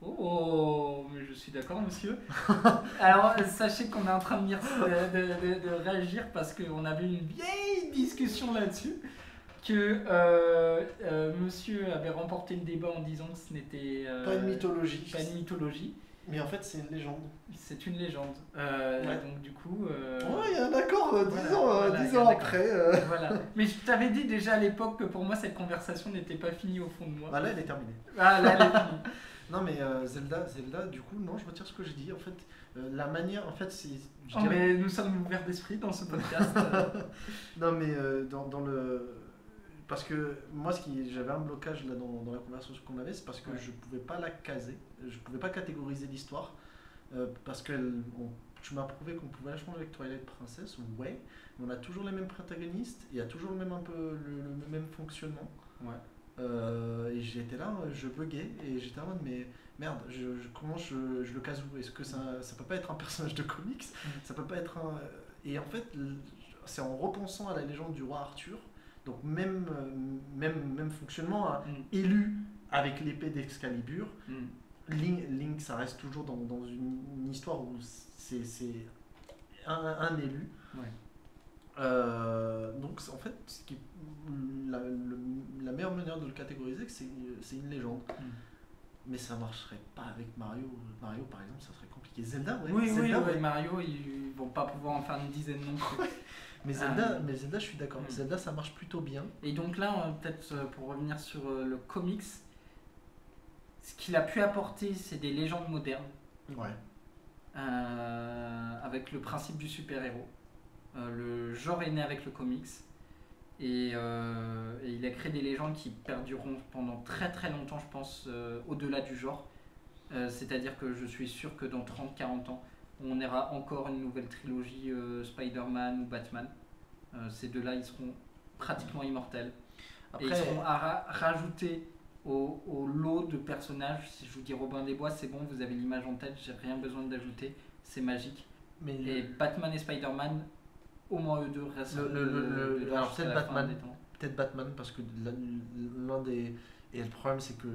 Oh, mais je suis d'accord, monsieur. Alors, sachez qu'on est en train de réagir parce qu'on avait une vieille discussion là-dessus. Que monsieur avait remporté le débat en disant que ce n'était pas une mythologie. Pas une mythologie. Mais en fait, c'est une légende. C'est une légende. Donc, du coup. Ouais, il y a un accord 10 ans après. Voilà. Mais je t'avais dit déjà à l'époque que pour moi, cette conversation n'était pas finie au fond de moi. Bah là, elle est terminée. Ah, là, elle est finie. Non, mais Zelda, du coup, non, je retire ce que j'ai dit. En fait, la manière. En fait, c'est. Mais nous sommes ouverts d'esprit dans ce podcast. Non, mais dans le. Parce que moi, j'avais un blocage là dans la conversation qu'on avait, c'est parce que je pouvais pas la caser, je pouvais pas catégoriser l'histoire, parce que tu m'as prouvé qu'on pouvait la changer avec Twilight Princess, ouais, mais on a toujours les mêmes protagonistes, il y a toujours le même fonctionnement. Ouais. Et j'étais là, je buguais, et j'étais en mode, mais merde, comment je le case où? Est-ce que ça peut pas être un personnage de comics? Ça peut pas être un. Et en fait, c'est en repensant à la légende du roi Arthur. Donc même fonctionnement, élu avec l'épée d'Excalibur. Link, ça reste toujours dans une histoire où c'est un élu. Ouais. Donc en fait, la meilleure manière de le catégoriser, c'est une légende. Mais ça marcherait pas avec Mario. Mario, par exemple, ça serait compliqué. Zelda, ouais. Oui, Zelda, oui, Mario, ils vont pas pouvoir en faire une dizaine non plus. Mais Zelda, je suis d'accord. Zelda, ça marche plutôt bien. Et donc là, peut-être pour revenir sur le comics, ce qu'il a pu apporter, c'est des légendes modernes. Ouais. Avec le principe du super-héros. Le genre est né avec le comics. Et il a créé des légendes qui perdureront pendant très très longtemps, je pense, au-delà du genre. C'est-à-dire que je suis sûr que dans 30-40 ans, on aura encore une nouvelle trilogie Spider-Man ou Batman. Ces deux-là, ils seront pratiquement immortels. Après, et ils seront rajoutés au lot de personnages. Si je vous dis Robin des Bois, c'est bon, vous avez l'image en tête, j'ai rien besoin d'ajouter, c'est magique. Et Batman et Spider-Man, au moins eux deux restent. Alors peut-être Batman, parce que l'un des. Et le problème, c'est que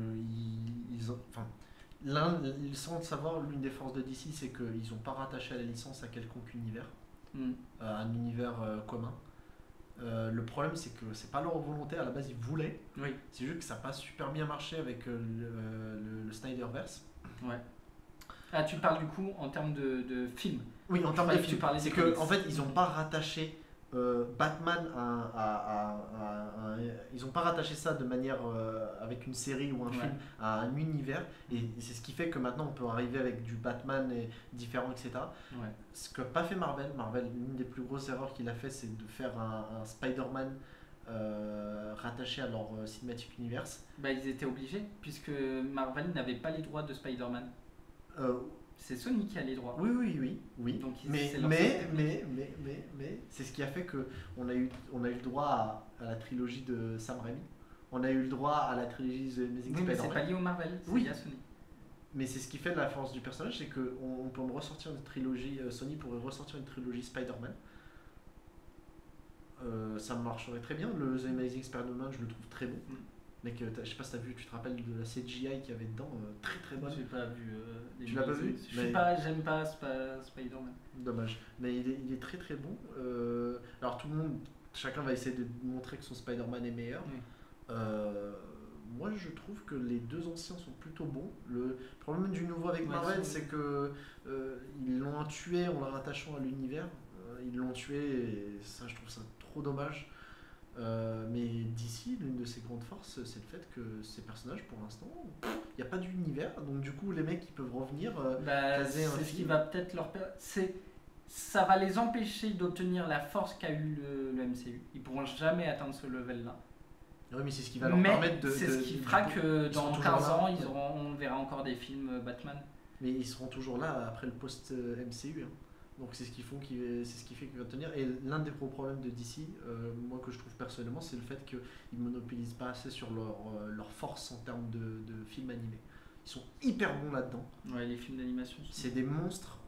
sans le savoir, l'une des forces de DC, c'est qu'ils n'ont pas rattaché à la licence à quelconque univers, à un univers commun. Le problème, c'est que c'est pas leur volonté, à la base ils voulaient. Oui. C'est juste que ça n'a pas super bien marché avec le Snyderverse. Ouais. Ah, tu parles du coup en termes de film. Oui, en termes de film. C'est qu'en fait, ils n'ont pas rattaché Batman ils n'ont pas rattaché ça de manière avec une série ou un film à un univers, et c'est ce qui fait que maintenant on peut arriver avec du Batman différent, etc. Ce que n'a pas fait Marvel, l'une des plus grosses erreurs qu'il a fait, c'est de faire un Spider-Man rattaché à leur Cinematic Universe. Ils étaient obligés, puisque Marvel n'avait pas les droits de Spider-Man. C'est Sony qui a les droits. Oui. Donc, mais c'est ce qui a fait que on a eu le droit à la trilogie de Sam Raimi. On a eu le droit à la trilogie The Amazing Oui, mais Spider-Man. c'est pas lié au Marvel, c'est lié à Sony. Mais c'est ce qui fait la force du personnage, c'est qu'on peut me ressortir une trilogie, Sony pourrait ressortir une trilogie Spider-Man. Ça marcherait très bien. Le The Amazing Spider-Man, je le trouve très bon. Mec, je sais pas si t'as vu, tu te rappelles de la CGI qu'il y avait dedans, très très bonne. J'ai pas vu. Tu l'as pas vu? J'aime pas Spider-Man. Dommage. Mais il est très très bon. Alors tout le monde, chacun va essayer de montrer que son Spider-Man est meilleur. Moi je trouve que les deux anciens sont plutôt bons. Le problème du nouveau avec Marvel, c'est que ils l'ont tué en le rattachant à l'univers. Ils l'ont tué et ça, je trouve ça trop dommage. Mais d'ici, l'une de ses grandes forces, c'est le fait que ces personnages, pour l'instant, il n'y a pas d'univers. Donc du coup, les mecs, ils peuvent revenir caser un film. C'est ce qui va peut-être leur ça va les empêcher d'obtenir la force qu'a eu le MCU. Ils pourront jamais atteindre ce level-là. Oui, mais c'est ce qui va leur permettre de. C'est ce qui fera que dans 15 ans, on verra encore des films Batman. Mais ils seront toujours là après le post-MCU. Hein. Donc c'est ce qui fait qu'ils vont tenir. Et l'un des gros problèmes de DC, moi que je trouve personnellement, c'est le fait qu'ils monopolisent pas assez sur leur force en termes de films animés. Ils sont hyper bons là-dedans. Ouais, les films d'animation. C'est des monstres.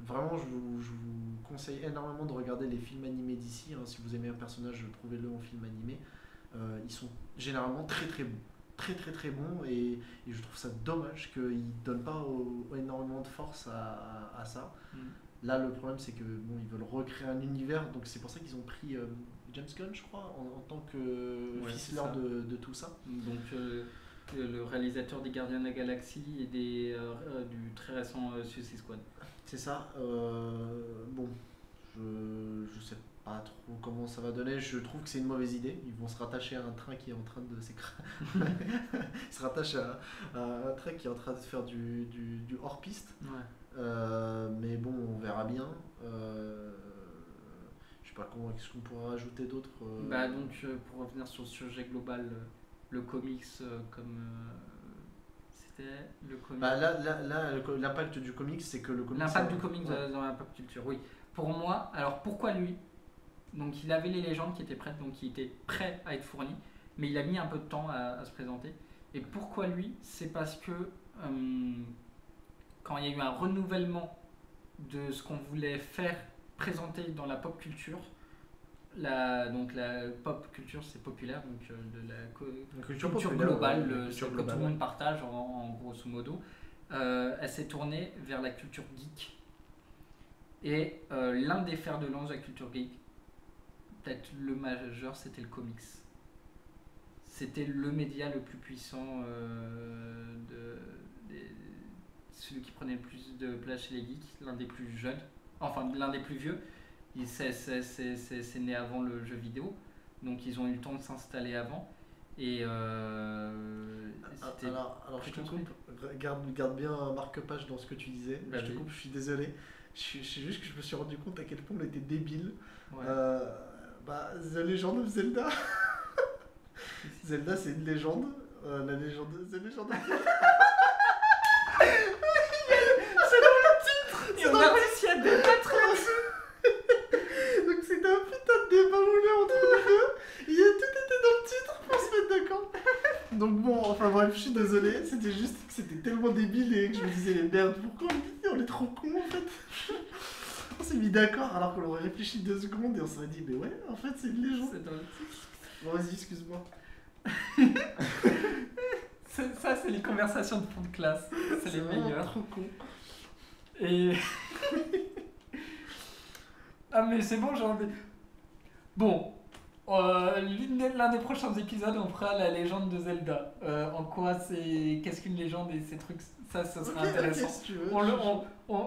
Vraiment, je vous conseille énormément de regarder les films animés d'ici. Hein. Si vous aimez un personnage, trouvez-le en film animé. Ils sont généralement très très bons. Très très très bons et je trouve ça dommage qu'ils ne donnent pas énormément de force à ça. Là, le problème, c'est que ils veulent recréer un univers, donc c'est pour ça qu'ils ont pris James Gunn, je crois, en tant que ficeleur de tout ça. Donc le réalisateur des Gardiens de la Galaxie et du très récent Suicide Squad. C'est ça. Je sais pas trop comment ça va donner. Je trouve que c'est une mauvaise idée. Ils vont se rattacher à un train qui est en train de s'écraser. Ils se rattachent à un train qui est en train de faire du hors-piste. Mais bon, on verra bien. Je sais pas qu'est-ce qu'on pourrait rajouter d'autre. Donc, pour revenir sur le sujet global, le comics comme. C'était le comics. Là, l'impact du comics, c'est que le comics. L'impact du comics dans la pop culture, oui. Pour moi, alors pourquoi lui? Donc il avait les légendes qui étaient prêtes, donc il était prêt à être fourni, mais il a mis un peu de temps à se présenter. Et pourquoi lui? C'est parce que quand il y a eu un renouvellement de ce qu'on voulait faire présenter dans la pop culture, donc la pop culture c'est populaire, donc de la culture globale, celle que tout le monde partage en grosso modo, elle s'est tournée vers la culture geek. Et l'un des fers de lance de la culture geek, peut-être le majeur, c'était le comics. C'était le média le plus puissant, celui qui prenait le plus de place chez les geeks, l'un des plus jeunes, enfin l'un des plus vieux. C'est né avant le jeu vidéo, donc ils ont eu le temps de s'installer avant. Et alors je te coupe, garde bien un marque-page dans ce que tu disais. Je te coupe, je suis désolé. Je sais juste que je me suis rendu compte à quel point on était débile. The Legend of Zelda. Zelda, c'est une légende. La légende The Legend of Zelda. C'est dans le titre. Et on a réussi à débattre là-dessus. Donc c'était un putain de débat roulé entre les deux. Tout était dans le titre pour se mettre d'accord. Donc bon, enfin bref, je suis désolé. C'était juste que c'était tellement débile et que je me disais, mais merde, pourquoi on est trop cons en fait. On s'est mis d'accord alors qu'on aurait réfléchi 2 secondes et on s'aurait dit, mais ouais, en fait c'est une légende. C'est dans le titre. Bon, vas-y, excuse-moi. Ça, c'est les conversations de fond de classe. C'est les meilleures. Trop con. Et. Ah, mais c'est bon, j'ai envie. Bon. L'un des prochains épisodes, on fera la légende de Zelda. En quoi c'est. Qu'est-ce qu'une légende et ces trucs. Ça sera intéressant. Si tu veux,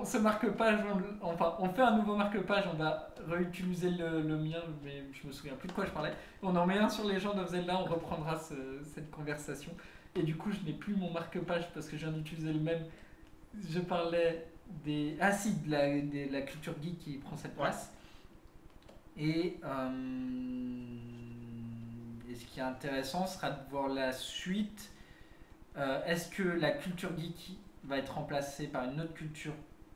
ce marque-page, on fait un nouveau marque-page, on va réutiliser le mien, mais je me souviens plus de quoi je parlais. On en met un sur Legend of Zelda, on reprendra cette conversation. Et du coup, je n'ai plus mon marque-page parce que je viens d'utiliser le même. Je parlais de la culture geek qui prend cette place. Et ce qui est intéressant sera de voir la suite. Est-ce que la culture geek va être remplacé par une autre culture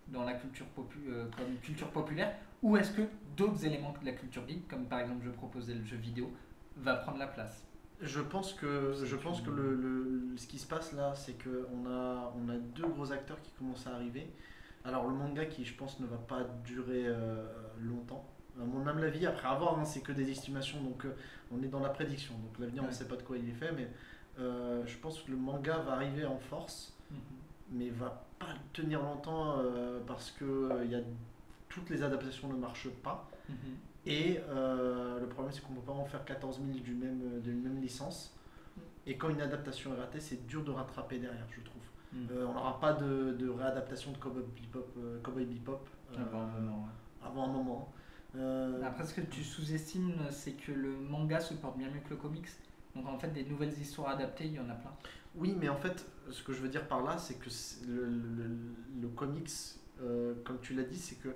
dans la culture comme culture populaire, ou est-ce que d'autres éléments de la culture geek, comme par exemple je proposais le jeu vidéo, va prendre la place? Je pense que ce qui se passe là, c'est qu'on on a deux gros acteurs qui commencent à arriver. Alors le manga qui, je pense, ne va pas durer longtemps. À mon âme l'avis, après avoir, hein, c'est que des estimations, donc on est dans la prédiction. Donc l'avenir, on ne sait pas de quoi il est fait, mais je pense que le manga va arriver en force, mais va pas tenir longtemps parce que toutes les adaptations ne marchent pas. Et le problème, c'est qu'on ne peut pas en faire 14 000 d'une même licence. Et quand une adaptation est ratée, c'est dur de rattraper derrière, je trouve. On n'aura pas de réadaptation de Cowboy Bebop avant un moment. Après, ce que tu sous-estimes, c'est que le manga se porte bien mieux que le comics. Donc en fait, des nouvelles histoires adaptées, il y en a plein. Oui, mais en fait, ce que je veux dire par là, c'est que le comics, comme tu l'as dit, c'est que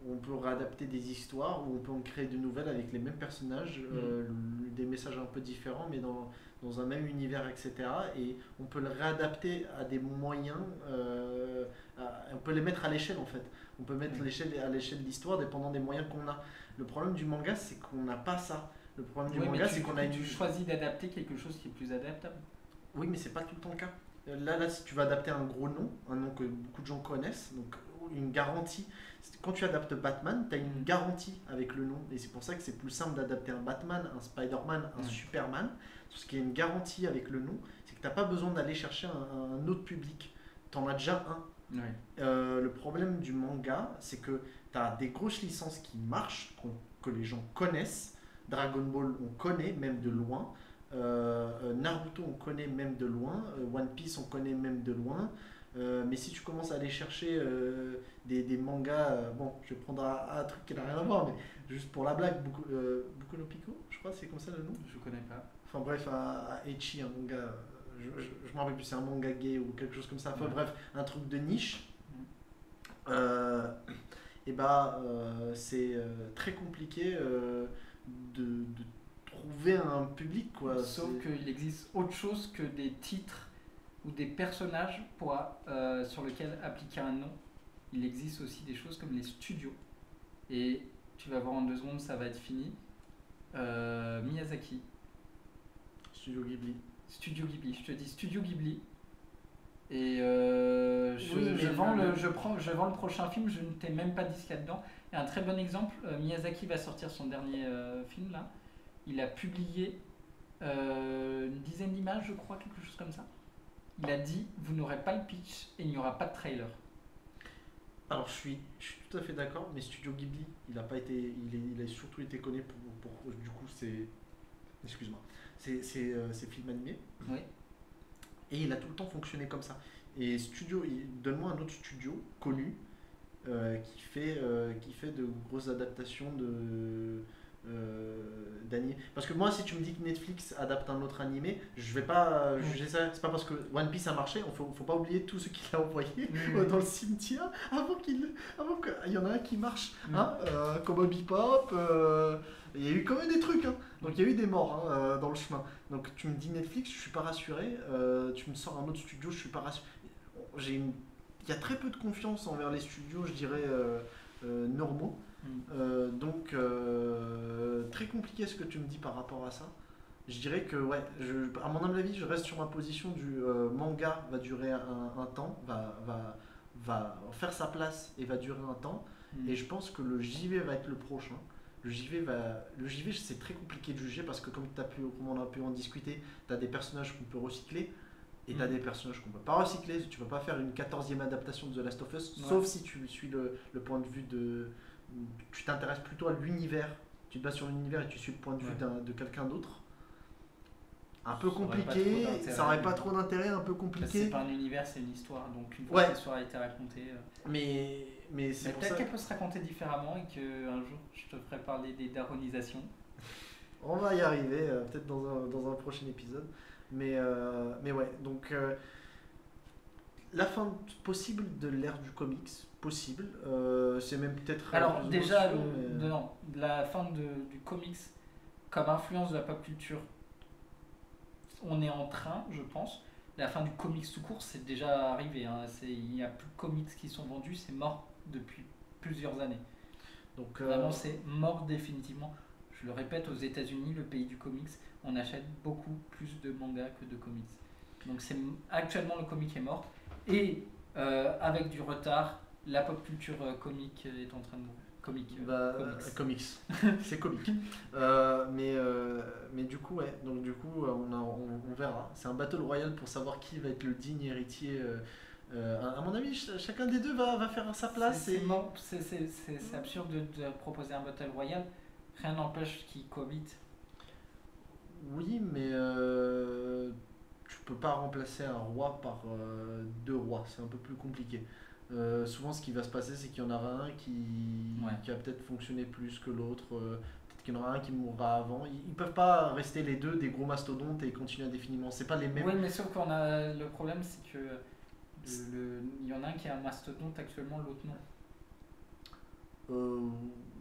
on peut réadapter des histoires ou on peut en créer de nouvelles avec les mêmes personnages, des messages un peu différents, mais dans un même univers, etc. Et on peut le réadapter à des moyens, on peut les mettre à l'échelle en fait. On peut mettre à l'échelle de l'histoire dépendant des moyens qu'on a. Le problème du manga, c'est qu'on n'a pas ça. Le problème du manga, c'est qu'on a tu choisis d'adapter quelque chose qui est plus adaptable. Oui, mais c'est pas tout le temps le cas. Là, si tu vas adapter un gros nom, un nom que beaucoup de gens connaissent, donc une garantie. Quand tu adaptes Batman, tu as une garantie avec le nom. Et c'est pour ça que c'est plus simple d'adapter un Batman, un Spider-Man, un Superman. Parce qu'il y a une garantie avec le nom, c'est que tu n'as pas besoin d'aller chercher un autre public. Tu en as déjà un. Le problème du manga, c'est que tu as des grosses licences qui marchent, que les gens connaissent. Dragon Ball, on connaît, même de loin. Naruto, on connaît même de loin. One Piece, on connaît même de loin. Mais si tu commences à aller chercher des mangas, bon, je vais prendre un truc qui n'a rien à voir, mais juste pour la blague, Boku no Pico, je crois, c'est comme ça le nom. Je connais pas. Enfin bref, à Ecchi, un manga, je me rappelle plus, c'est un manga gay ou quelque chose comme ça. Enfin bref, un truc de niche. Et c'est très compliqué de trouver un public, quoi. Sauf qu'il existe autre chose que des titres ou des personnages sur lesquels appliquer un nom. Il existe aussi des choses comme les studios. Et tu vas voir en 2 secondes, ça va être fini. Miyazaki. Studio Ghibli. Studio Ghibli. Je te dis Studio Ghibli. Et je vends le prochain film, je ne t'ai même pas dit ce qu'il y a dedans. Et un très bon exemple, Miyazaki va sortir son dernier film là. Il a publié une dizaine d'images, je crois, quelque chose comme ça. Il a dit, vous n'aurez pas le pitch et il n'y aura pas de trailer. Alors je suis tout à fait d'accord, mais Studio Ghibli, il a surtout été connu pour du coup c'est films animés. Oui. Et il a tout le temps fonctionné comme ça. Et donne-moi un autre studio connu qui fait de grosses adaptations d'animé. Parce que moi, si tu me dis que Netflix adapte un autre animé, je vais pas juger ça. C'est pas parce que One Piece a marché, faut pas oublier tout ce qu'il a envoyé dans le cimetière avant qu'il y en a un qui marche. Cowboy Bebop, il y a eu quand même des trucs. Donc il y a eu des morts dans le chemin. Donc tu me dis Netflix, je suis pas rassuré. Tu me sors un autre studio, je suis pas rassuré. Il y a très peu de confiance envers les studios, je dirais, normaux. Donc très compliqué ce que tu me dis par rapport à ça. Je dirais que à mon humble avis, je reste sur ma position du manga va durer un temps, va faire sa place et va durer un temps. Et je pense que le JV va être le prochain. Le JV c'est très compliqué de juger parce que comme on a pu en discuter, tu as des personnages qu'on peut recycler. Et tu as des personnages qu'on ne peut pas recycler. Tu ne peux pas faire une 14e adaptation de The Last of Us, sauf si tu suis le point de vue tu t'intéresses plutôt à l'univers, tu te bases sur l'univers et tu suis le point de vue de quelqu'un d'autre. Un peu compliqué, ça n'aurait pas trop d'intérêt, un peu compliqué. C'est pas un univers, c'est une histoire, donc une fois que l'histoire a été racontée. Mais c'est peut-être qu'elle peut se raconter différemment et qu'un jour je te ferai parler des daronisations. On va y arriver, peut-être dans un prochain épisode. Mais ouais, donc la fin possible de l'ère du comics, possible, c'est même peut-être... Alors déjà, la fin du comics comme influence de la pop culture, on est en train, je pense, la fin du comics tout court, c'est déjà arrivé. Hein. Il n'y a plus de comics qui sont vendus, c'est mort depuis plusieurs années. Donc, Vraiment, c'est mort définitivement. Je le répète, aux États-Unis, le pays du comics, on achète beaucoup plus de mangas que de comics. Donc actuellement le comic est mort et avec du retard, la pop culture comique est en train de mourir. Comics. C'est comique. Mais du coup, ouais. Donc du coup, on verra. C'est un battle royal pour savoir qui va être le digne héritier. À mon avis, chacun des deux va faire sa place. C'est absurde de proposer un battle royal. Rien n'empêche qu'ils cohabitent. Oui, mais tu peux pas remplacer un roi par deux rois. C'est un peu plus compliqué. Souvent, ce qui va se passer, c'est qu'il y en aura un qui va peut-être fonctionner plus que l'autre. Peut-être qu'il y en aura un qui mourra avant. Ils peuvent pas rester les deux des gros mastodontes et continuer indéfiniment. C'est pas les mêmes. Oui, mais sauf qu'on a le problème, c'est que il y en a un qui est un mastodonte actuellement, l'autre non.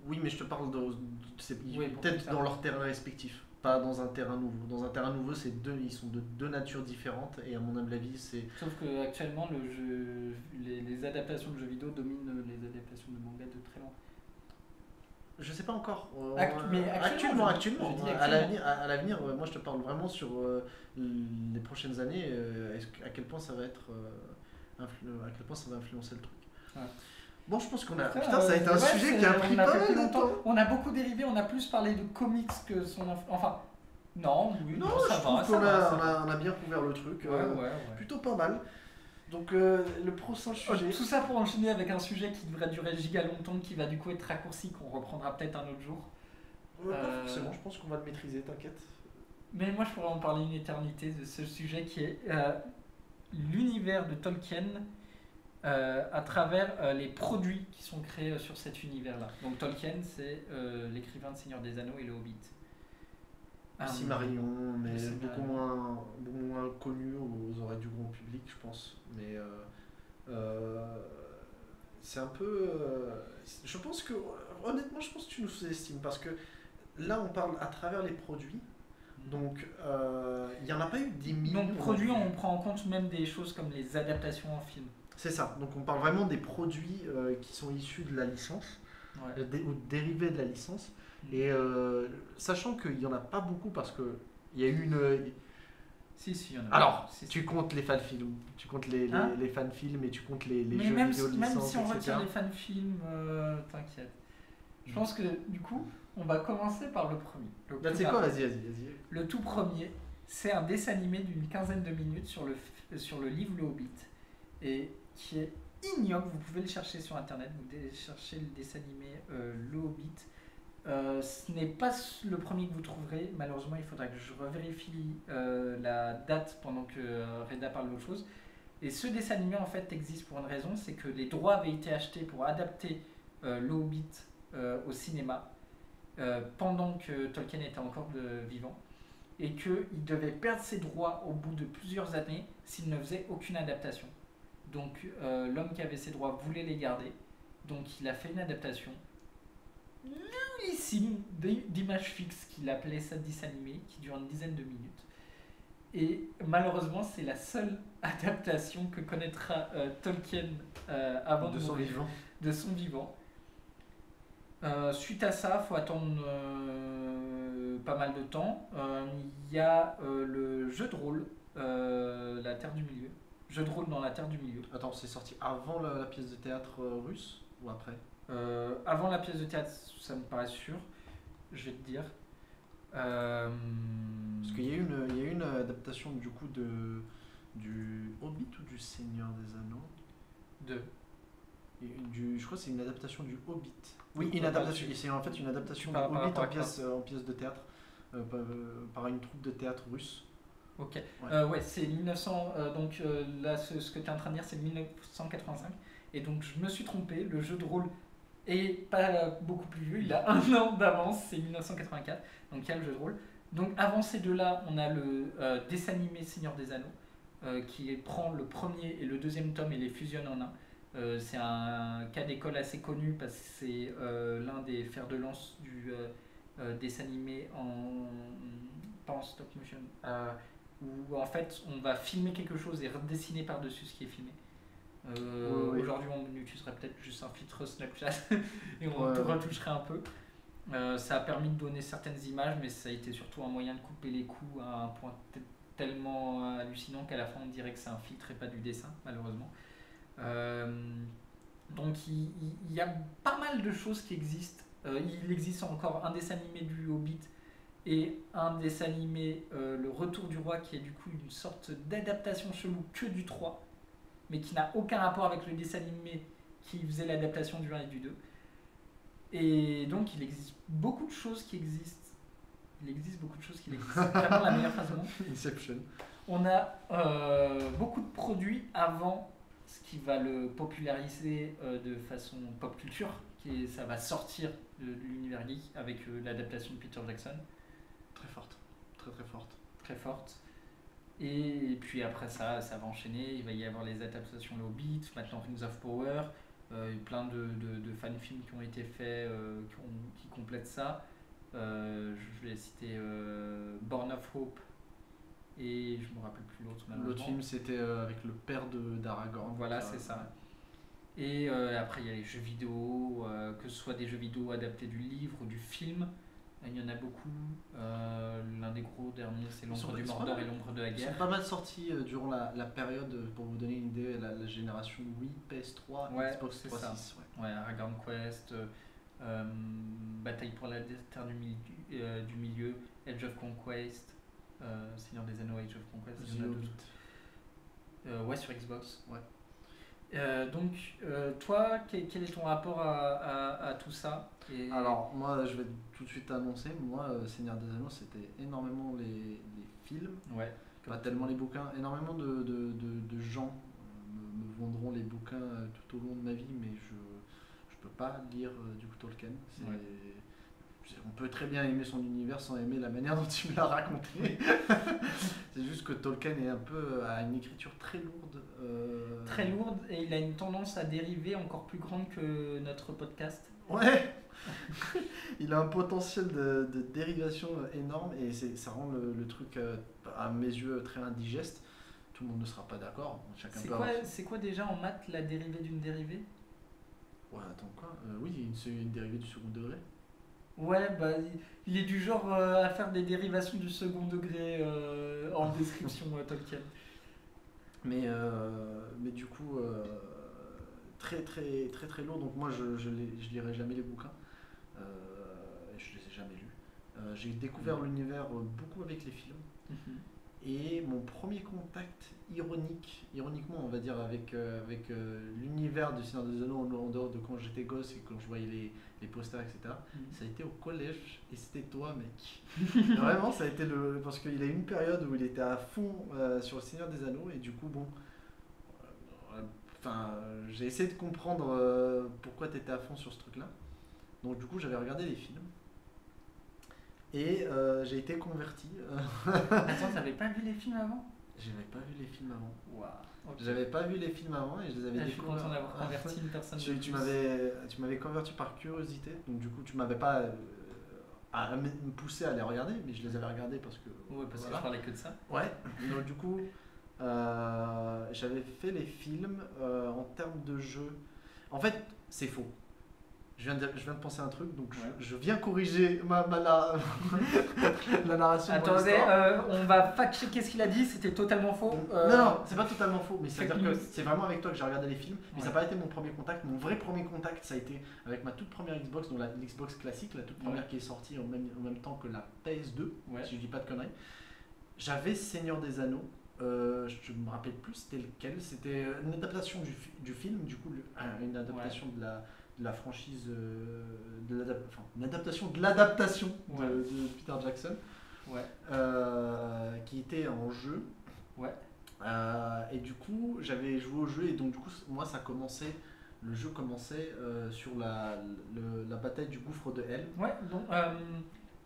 Oui, mais je te parle Oui, peut-être dans leur terrain respectif, pas dans un terrain nouveau. Dans un terrain nouveau, ils sont de deux natures différentes et à mon humble avis, c'est. Sauf que actuellement, les adaptations de jeux vidéo dominent les adaptations de manga de très loin. Je sais pas encore. Mais actuellement. À l'avenir, moi je te parle vraiment sur les prochaines années. À quel point ça va être, à quel point ça va influencer le truc. Ouais. Bon, je pense qu'on a. Putain, ça a été un sujet qui a pris pas mal de temps. On a beaucoup dérivé, on a plus parlé de comics que son. Enfin, non, oui, non, ça va. On a bien couvert le truc. Ouais. Plutôt pas mal. Donc, le prochain sujet. Tout ça pour enchaîner avec un sujet qui devrait durer giga longtemps, qui va du coup être raccourci, qu'on reprendra peut-être un autre jour. Pas forcément, je pense qu'on va le maîtriser, t'inquiète. Mais moi, je pourrais en parler une éternité de ce sujet qui est l'univers de Tolkien. À travers les produits qui sont créés sur cet univers-là. Donc Tolkien, c'est l'écrivain de Seigneur des Anneaux et le Hobbit. Silmarillion, mais beaucoup moins connu aux oreilles du grand public, je pense. Mais c'est un peu. Je pense que, honnêtement, tu nous sous-estimes parce que là, on parle à travers les produits. Donc, il n'y en a pas eu 10 millions. Donc, produits, on prend en compte même des choses comme les adaptations en film. C'est ça. Donc, on parle vraiment des produits qui sont issus de la licence ou dérivés de la licence. Et sachant qu'il n'y en a pas beaucoup parce qu'il y a eu une. Si, il y en a. Alors, tu comptes les fan-films, tu comptes les fan-films et tu comptes les jeux vidéo de licence, même si on etc. retire les fan-films, t'inquiète. Je pense que du coup, on va commencer par le premier. C'est quoi, vas-y. Le tout premier, c'est un dessin animé d'une quinzaine de minutes sur le livre Le Hobbit. Et qui est ignoble, vous pouvez le chercher sur internet, vous cherchez le dessin animé Le Hobbit. Ce n'est pas le premier que vous trouverez, malheureusement il faudra que je revérifie la date pendant que Reda parle d'autre chose. Et ce dessin animé en fait existe pour une raison, c'est que les droits avaient été achetés pour adapter Le Hobbit au cinéma pendant que Tolkien était encore vivant et qu'il devait perdre ses droits au bout de plusieurs années s'il ne faisait aucune adaptation. Donc l'homme qui avait ses droits voulait les garder, donc il a fait une adaptation nullissime d'image fixe qu'il appelait ça dessin animé, qui dure une dizaine de minutes. Et malheureusement, c'est la seule adaptation que connaîtra Tolkien avant de son vivant. De son vivant. Suite à ça, il faut attendre pas mal de temps. Il y a le jeu de rôle, La Terre du Milieu. Jeu de rôle dans la Terre du Milieu. Attends, c'est sorti avant la pièce de théâtre russe ou après? Avant la pièce de théâtre, ça me paraît sûr. Je vais te dire. Parce qu'il y a eu une adaptation du coup du Hobbit ou du Seigneur des Anneaux. Je crois que c'est une adaptation du Hobbit. Oui, une adaptation. C'est en fait une adaptation du Hobbit en pièce de théâtre par une troupe de théâtre russe. Ok. Ouais, c'est 1900. Donc là, ce que tu es en train de dire, c'est 1985. Et donc je me suis trompé. Le jeu de rôle est pas beaucoup plus vieux. Il a un an d'avance. C'est 1984. Donc il y a le jeu de rôle. Donc avant ces deux-là, on a le dessin animé Seigneur des Anneaux qui prend le premier et le deuxième tome et les fusionne en un. C'est un cas d'école assez connu parce que c'est l'un des fers de lance du dessin animé pas en stop motion, où en fait on va filmer quelque chose et redessiner par-dessus ce qui est filmé. Aujourd'hui on utiliserait peut-être juste un filtre Snapchat et on retoucherait un peu. Ça a permis de donner certaines images, mais ça a été surtout un moyen de couper les coups à un point tellement hallucinant qu'à la fin on dirait que c'est un filtre et pas du dessin, malheureusement. Donc il y a pas mal de choses qui existent. Il existe encore un dessin animé du Hobbit et un dessin animé Le Retour du Roi, qui est du coup une sorte d'adaptation chelou que du 3, mais qui n'a aucun rapport avec le dessin animé qui faisait l'adaptation du 1 et du 2. Et donc il existe beaucoup de choses qui existent. Il existe beaucoup de choses qui existent. C'est vraiment la meilleure façon. Inception. On a beaucoup de produits avant ce qui va le populariser de façon pop culture, ça va sortir de l'univers geek avec l'adaptation de Peter Jackson. Très forte, très forte. Très forte. Et puis après ça va enchaîner, il va y avoir les adaptations Le Hobbit, maintenant Rings of Power, plein de fan-films qui ont été faits, qui complètent ça. Je vais citer Born of Hope, et je me rappelle plus l'autre. L'autre film c'était avec le père d'Aragorn. Voilà, c'est ça. Et après il y a les jeux vidéo, que ce soit des jeux vidéo adaptés du livre ou du film, il y en a beaucoup. L'un des gros derniers c'est L'ombre du Mordor et l'ombre de la guerre. Ils sont pas mal sortis durant la période, pour vous donner une idée, la génération Wii, PS3, Xbox 360. Ouais, Aragorn Quest, Bataille pour la Terre du Milieu, Age of Conquest, Seigneur des Anneaux, Age of Conquest. Ouais, sur Xbox. Ouais. Donc, toi, quel est ton rapport à tout ça? Alors, moi, je vais tout de suite annoncer, moi, Seigneur des Anneaux, c'était énormément les films, pas tellement les bouquins. Énormément de gens me vendront les bouquins tout au long de ma vie, mais je peux pas lire du coup Tolkien. On peut très bien aimer son univers sans aimer la manière dont il me l'a raconté. C'est juste que Tolkien est a une écriture très lourde. Très lourde, et il a une tendance à dériver encore plus grande que notre podcast. Ouais. Il a un potentiel de dérivation énorme, et ça rend le truc à mes yeux très indigeste. Tout le monde ne sera pas d'accord. C'est quoi déjà en maths la dérivée d'une dérivée? Ouais, attends quoi? Oui, c'est une dérivée du second degré. Ouais, bah il est du genre à faire des dérivations du second degré en description Tolkien. Mais du coup, très lourd. Donc moi, je lirai jamais les bouquins. Je les ai jamais lus. J'ai découvert l'univers beaucoup avec les films. Et mon premier contact ironiquement on va dire, avec l'univers du Seigneur des Anneaux en dehors de quand j'étais gosse et quand je voyais les posters, etc. Ça a été au collège, et c'était toi, mec. Vraiment, ça a été parce qu'il a eu une période où il était à fond sur le Seigneur des Anneaux, et du coup, bon, j'ai essayé de comprendre pourquoi tu étais à fond sur ce truc-là. Donc du coup, j'avais regardé les films. Et j'ai été converti. Attends, t'avais pas vu les films avant? J'avais pas vu les films avant. Wow. Okay. J'avais pas vu les films avant, et je les avais découverts. Je suis content d'avoir converti une personne de tu m'avais converti par curiosité, donc du coup tu m'avais pas à me pousser à les regarder, mais je les avais regardés parce que... Ouais, parce que je parlais que de ça. Ouais, donc du coup j'avais fait les films en termes de jeu. En fait, c'est faux. Je viens de penser à un truc, donc je viens corriger la narration. Attendez, on va fact-checker ce qu'il a dit, c'était totalement faux. Non, c'est pas totalement faux, mais c'est-à-dire que c'est vraiment avec toi que j'ai regardé les films, mais ça n'a pas été mon premier contact. Mon vrai premier contact, ça a été avec ma toute première Xbox, donc la Xbox classique, la toute première qui est sortie en même temps que la PS2, si je dis pas de conneries. J'avais Seigneur des Anneaux. Je me rappelle plus c'était lequel. C'était une adaptation du film, du coup, une adaptation de la franchise, une adaptation de l'adaptation de Peter Jackson, qui était en jeu. Et du coup, j'avais joué au jeu, et donc du coup, moi, le jeu commençait sur la bataille du gouffre de Helm.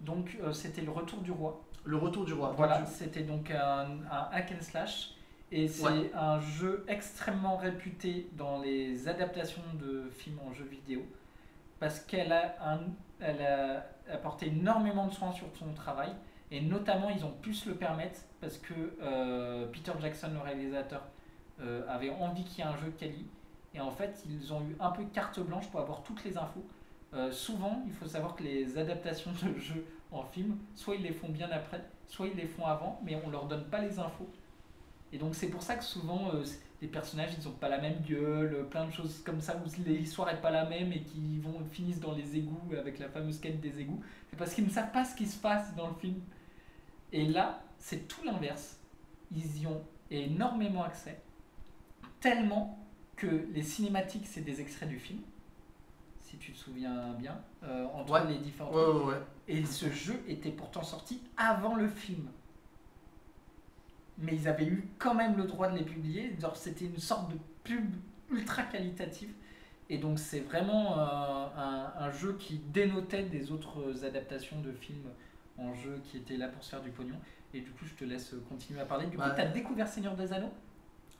Donc c'était le Retour du Roi. Le Retour du Roi. Voilà, c'était donc un hack and slash. Et c'est un jeu extrêmement réputé dans les adaptations de films en jeu vidéo, parce qu'elle a apporté énormément de soin sur son travail, Et notamment, ils ont pu se le permettre parce que Peter Jackson, le réalisateur, avait envie qu'il y ait un jeu de quali. Et en fait, ils ont eu un peu carte blanche pour avoir toutes les infos. Souvent, il faut savoir que les adaptations de jeux en film, soit ils les font bien après, soit ils les font avant, mais on leur donne pas les infos. Et donc c'est pour ça que souvent les personnages ils ont pas la même gueule, plein de choses comme ça où l'histoire est pas la même et qui finissent dans les égouts avec la fameuse quête des égouts. C'est parce qu'ils ne savent pas ce qui se passe dans le film. Et là, c'est tout l'inverse. Ils y ont énormément accès, tellement que les cinématiques c'est des extraits du film, si tu te souviens bien, entre les différents trucs. Et ce jeu était pourtant sorti avant le film. Mais ils avaient eu quand même le droit de les publier. Genre, c'était une sorte de pub ultra qualitative. Et donc c'est vraiment un jeu qui dénotait des autres adaptations de films en jeu qui étaient là pour se faire du pognon. Et du coup, je te laisse continuer à parler. Du coup, tu as découvert Seigneur des Anneaux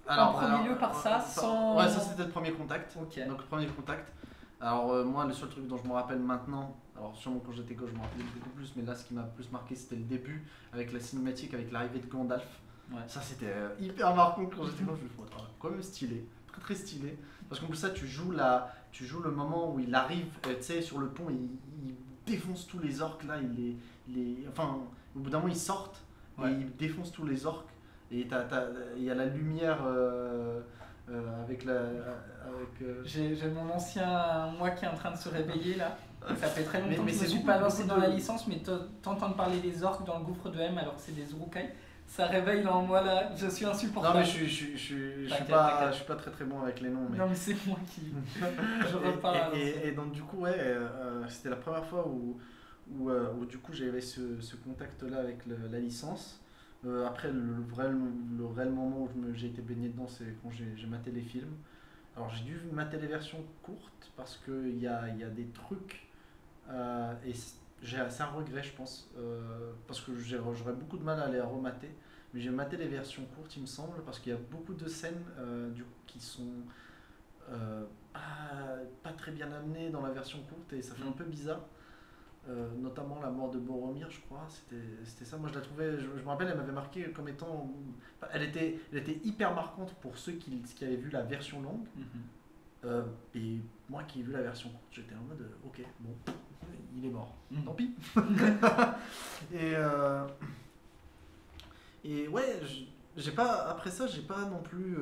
en premier lieu par ça, sans... Ouais, ça c'était le premier contact. Okay. Donc le premier contact. Alors moi, le seul truc dont je me rappelle maintenant, alors sûrement quand j'étais gosse, je me rappelais beaucoup plus, mais là, ce qui m'a plus marqué, c'était le début, avec la cinématique, avec l'arrivée de Gandalf. Ouais. Ça, c'était hyper marquant quand j'étais gosse. Je me suis dit, quand même stylé, très très stylé. Parce qu'en plus, ça, tu joues le moment où il arrive, tu sais, sur le pont, il défonce tous les orques, là, enfin, au bout d'un moment, ils sortent, et il défonce tous les orques, et il y a la lumière... avec J'ai mon ancien moi qui est en train de se réveiller là. Ça fait très longtemps que je ne suis pas lancé dans la licence, mais t'entendre parler des orques dans le gouffre de M alors que c'est des urukai, ça réveille en moi là, je suis insupportable. Non mais je suis pas très très bon avec les noms. Mais... Non mais c'est moi qui... je repars. Et donc du coup c'était la première fois où du coup j'avais ce contact là avec la licence. Après, le réel moment où j'ai été baigné dedans, c'est quand j'ai maté les films. Alors, j'ai dû mater les versions courtes parce qu'il y a des trucs. Et c'est un regret, je pense. Parce que j'aurais beaucoup de mal à les remater. Mais j'ai maté les versions courtes, il me semble, parce qu'il y a beaucoup de scènes du coup, qui sont pas très bien amenées dans la version courte et ça fait un peu bizarre. Notamment la mort de Boromir, je crois, c'était ça. Moi je la trouvais, je me rappelle, elle m'avait marqué comme étant. Elle était hyper marquante pour ceux qui avaient vu la version longue. Et moi qui ai vu la version courte, j'étais en mode ok, bon, il est mort, tant pis. Et ouais, j'ai pas, après ça, j'ai pas non plus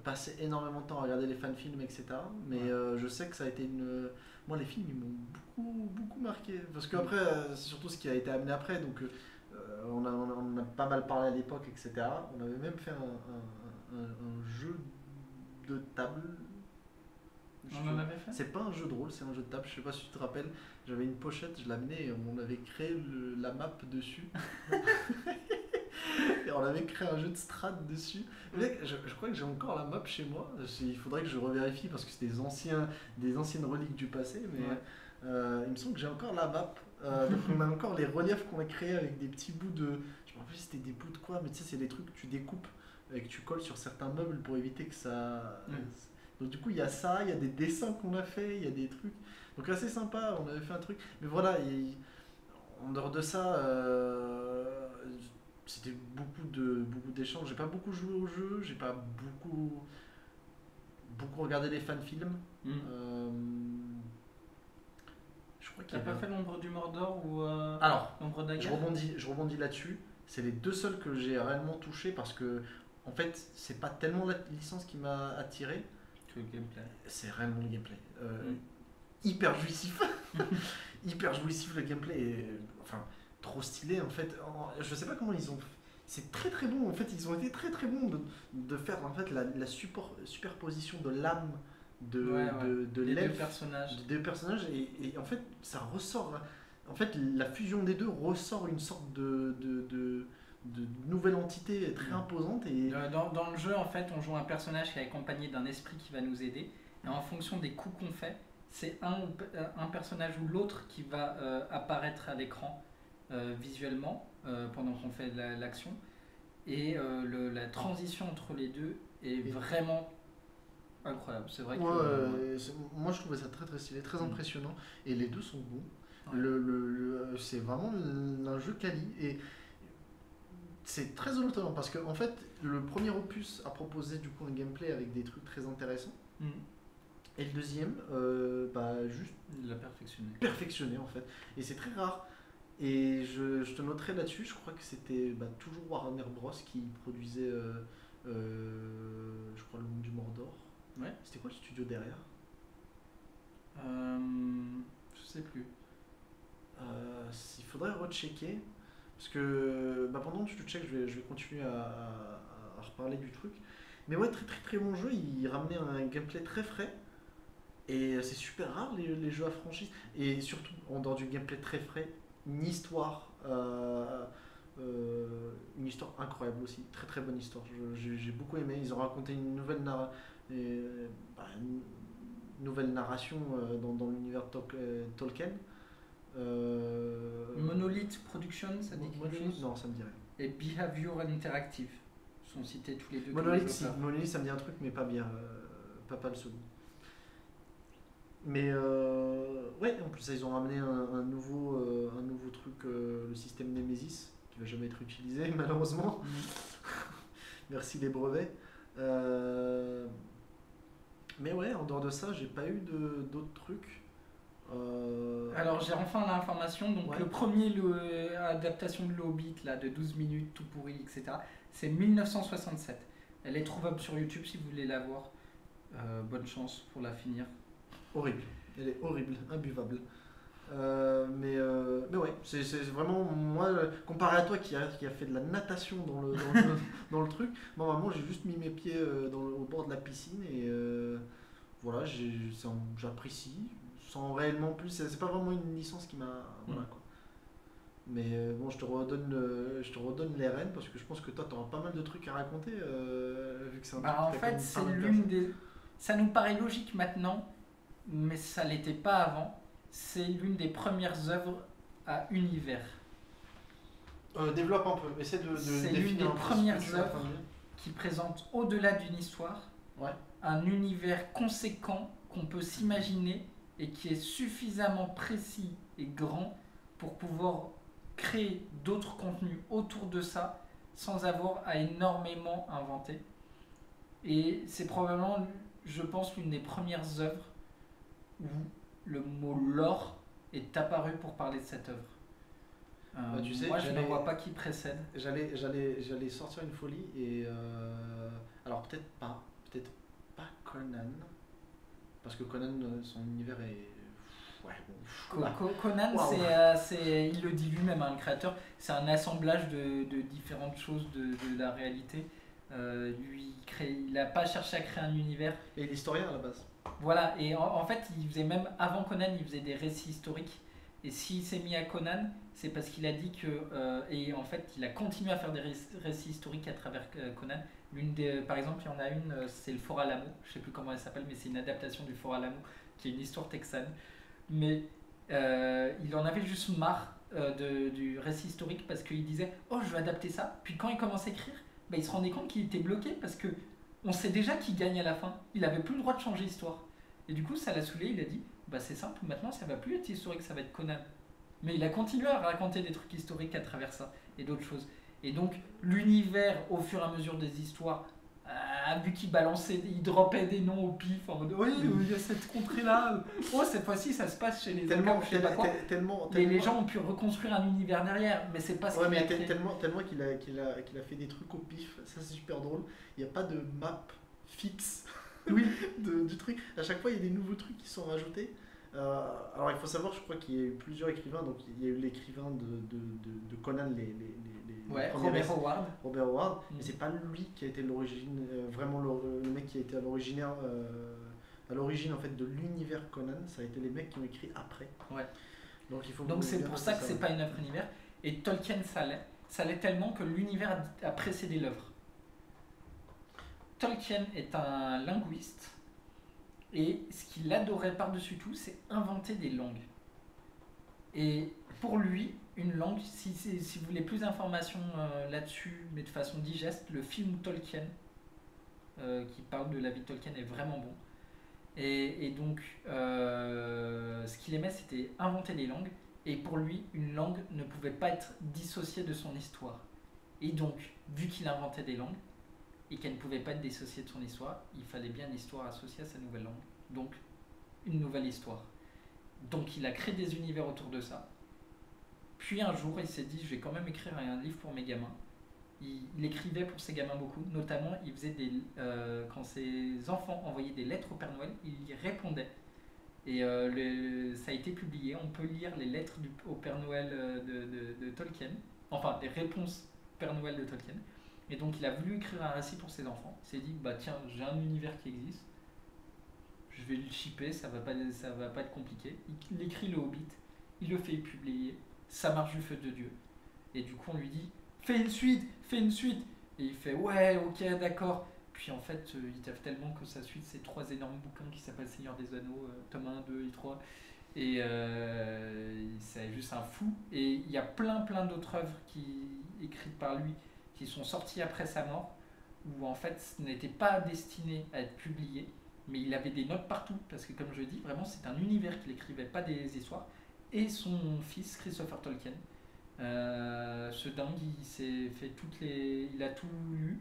passé énormément de temps à regarder les fan-films, etc. Mais je sais que ça a été une. Moi, les films, ils m'ont beaucoup marqué. Parce qu'après, c'est surtout ce qui a été amené après. Donc, on a pas mal parlé à l'époque, etc. On avait même fait un jeu de table. On en avait fait ? C'est pas un jeu de rôle, c'est un jeu de table. Je sais pas si tu te rappelles. J'avais une pochette, je l'amenais et on avait créé la map dessus. Et on avait créé un jeu de strat dessus. Je crois que j'ai encore la map chez moi. Il faudrait que je revérifie parce que c'est des anciennes reliques du passé. Mais il me semble que j'ai encore la map. Donc on a encore les reliefs qu'on a créés avec des petits bouts de. Je me rappelle si c'était des bouts de quoi, mais tu sais, c'est des trucs que tu découpes et que tu colles sur certains meubles pour éviter que ça. Donc du coup, il y a ça, il y a des dessins qu'on a fait, il y a des trucs. Donc assez sympa, on avait fait un truc. Mais voilà, en dehors de ça. C'était beaucoup d'échanges. J'ai pas beaucoup joué au jeu, j'ai pas beaucoup regardé les fan-films. Je crois qu'il T'as pas fait l'ombre du Mordor ou Alors, l'ombre d'Agar ? je rebondis là-dessus. C'est les deux seuls que j'ai réellement touchés parce que en fait, c'est pas tellement la licence qui m'a attiré. Que le gameplay. C'est réellement le gameplay. Hyper jouissif. Hyper jouissif le gameplay. Enfin. Trop stylé en fait. Je sais pas comment ils ont. C'est très très bon en fait. Ils ont été très très bons de faire en fait la superposition de l'âme de l'elfe, des deux personnages et en fait ça ressort. En fait la fusion des deux ressort une sorte de nouvelle entité très imposante et dans le jeu en fait on joue un personnage qui est accompagné d'un esprit qui va nous aider et en fonction des coups qu'on fait c'est un personnage ou l'autre qui va apparaître à l'écran. Visuellement pendant qu'on fait l'action et la transition entre les deux est vraiment incroyable. C'est vrai que moi je trouvais ça très très stylé, très impressionnant et les deux sont bons. Ouais. C'est vraiment un jeu quali. Et c'est très étonnant parce que en fait, le premier opus a proposé du coup un gameplay avec des trucs très intéressants. Et le deuxième, juste Il l'a perfectionné. perfectionné en fait. Et c'est très rare. Et je te noterai là-dessus, je crois que c'était toujours Warner Bros. Qui produisait, je crois, Le Monde du Mordor. Ouais. C'était quoi le studio derrière? Je sais plus. Il faudrait rechecker. Parce que pendant que tu checkes, je vais continuer à reparler du truc. Mais ouais, très très très bon jeu. Il ramenait un gameplay très frais. Et c'est super rare les jeux à franchise. Et surtout, en dehors du gameplay très frais, une histoire. Une histoire incroyable aussi. Très très bonne histoire. J'ai beaucoup aimé. Ils ont raconté une nouvelle narration dans l'univers Tolkien. Monolith Production, ça dit quelque chose? Non, ça me dit rien. Et Behavior Interactive sont cités tous les deux. Monolith, si. Monolith, ça me dit un truc, mais pas bien. Pas le second. Mais ouais, en plus, ils ont ramené un nouveau truc, le système Nemesis, qui va jamais être utilisé, malheureusement. Merci les brevets. Mais ouais, en dehors de ça, j'ai pas eu d'autres trucs. Alors j'ai enfin l'information, donc Ouais. le premier adaptation de Le Hobbit là, de 12 minutes, tout pourri, etc. C'est 1967. Elle est trouvable sur YouTube si vous voulez la voir. Bonne chance pour la finir. Horrible. Elle est horrible, imbuvable. Mais ouais, c'est vraiment moi, comparé à toi qui a fait de la natation dans le truc, moi vraiment j'ai juste mis mes pieds au bord de la piscine et voilà, j'apprécie sans réellement plus. C'est pas vraiment une licence qui m'a. Voilà quoi. Mais bon, je te redonne les rênes parce que je pense que toi t'auras pas mal de trucs à raconter vu que c'est un truc En qui a fait, quand même c'est pas mal l'une personnes. des. Ça nous paraît logique maintenant, mais ça l'était pas avant. C'est l'une des premières œuvres à univers. Développe un peu, essaie de C'est définir l'une des un peu ce que premières tu es en train de œuvres dire. qui présente au-delà d'une histoire Ouais. un univers conséquent qu'on peut s'imaginer et qui est suffisamment précis et grand pour pouvoir créer d'autres contenus autour de ça sans avoir à énormément inventer. Et c'est probablement, je pense, l'une des premières œuvres où le mot lore est apparu pour parler de cette œuvre. Tu sais, moi, je ne vois pas qui précède. J'allais sortir une folie et alors peut-être pas Conan parce que Conan son univers est ouais bon. Conan, Waouh. il le dit lui-même, hein, le créateur, c'est un assemblage de différentes choses de la réalité. Lui, il n'a pas cherché à créer un univers. Et il est historien à la base. Voilà, et en fait, il faisait même avant Conan, il faisait des récits historiques. Et s'il s'est mis à Conan, c'est parce qu'il a dit que. Et en fait, il a continué à faire des récits historiques à travers Conan. Par exemple, il y en a une, c'est le Fort Alamo. Je ne sais plus comment elle s'appelle, mais c'est une adaptation du Fort Alamo, qui est une histoire texane. Mais il en avait juste marre du récit historique parce qu'il disait oh, je vais adapter ça. Puis quand il commence à écrire, il se rendait compte qu'il était bloqué parce que on sait déjà qui gagne à la fin. Il n'avait plus le droit de changer l'histoire. Et du coup, ça l'a saoulé. Il a dit c'est simple, maintenant ça va plus être historique, ça va être Conan. Mais il a continué à raconter des trucs historiques à travers ça et d'autres choses. Et donc, l'univers, au fur et à mesure des histoires, vu qu'il balançait, il dropait des noms au pif en mode oui, il y a cette contrée-là. Oh, cette fois-ci, ça se passe chez les tellement, je sais pas quoi. Les gens ont pu reconstruire un univers derrière, mais c'est pas ce qu'il a créé. Tellement qu'il a fait des trucs au pif, ça c'est super drôle. Il n'y a pas de map fixe oui. du truc. À chaque fois, il y a des nouveaux trucs qui sont rajoutés. Alors il faut savoir, je crois qu'il y a eu plusieurs écrivains. Donc il y a eu l'écrivain de Conan, Robert Howard. Robert Howard, mais c'est pas lui qui a été l'origine, vraiment le mec qui a été à l'origine en fait de l'univers Conan. Ça a été les mecs qui ont écrit après. Ouais. Donc c'est pour ça que c'est pas une œuvre univers. Et Tolkien, ça l'est tellement que l'univers a précédé l'œuvre. Tolkien est un linguiste. Et ce qu'il adorait par-dessus tout, c'est inventer des langues. Et pour lui, une langue, si vous voulez plus d'informations là-dessus, mais de façon digeste, le film Tolkien, qui parle de la vie de Tolkien, est vraiment bon. Et donc, ce qu'il aimait, c'était inventer des langues. Et pour lui, une langue ne pouvait pas être dissociée de son histoire. Et donc, vu qu'il inventait des langues, et qu'elle ne pouvait pas être dissociée de son histoire, il fallait bien une histoire associée à sa nouvelle langue. Donc, une nouvelle histoire. Donc, il a créé des univers autour de ça. Puis un jour, il s'est dit, je vais quand même écrire un livre pour mes gamins. Il écrivait pour ses gamins beaucoup, notamment il faisait quand ses enfants envoyaient des lettres au Père Noël, il y répondait. Et ça a été publié, on peut lire les lettres au Père Noël de Tolkien, enfin des réponses Père Noël de Tolkien. Et donc il a voulu écrire un récit pour ses enfants. Il s'est dit, bah tiens, j'ai un univers qui existe, je vais le shipper, ça va pas être compliqué. Il écrit le Hobbit, il le fait publier, ça marche du feu de Dieu. Et du coup on lui dit, fais une suite. Et il fait, ouais, ok, d'accord. Puis en fait, il taffe tellement que sa suite, c'est 3 énormes bouquins qui s'appellent Seigneur des Anneaux, tome 1, 2 et 3. Et c'est juste un fou. Et il y a plein d'autres œuvres écrites par lui qui sont sorties après sa mort, où en fait, ce n'était pas destiné à être publié, mais il avait des notes partout, parce que comme je dis, vraiment, c'est un univers qu'il écrivait, pas des histoires. Et son fils, Christopher Tolkien, ce dingue, il a tout lu,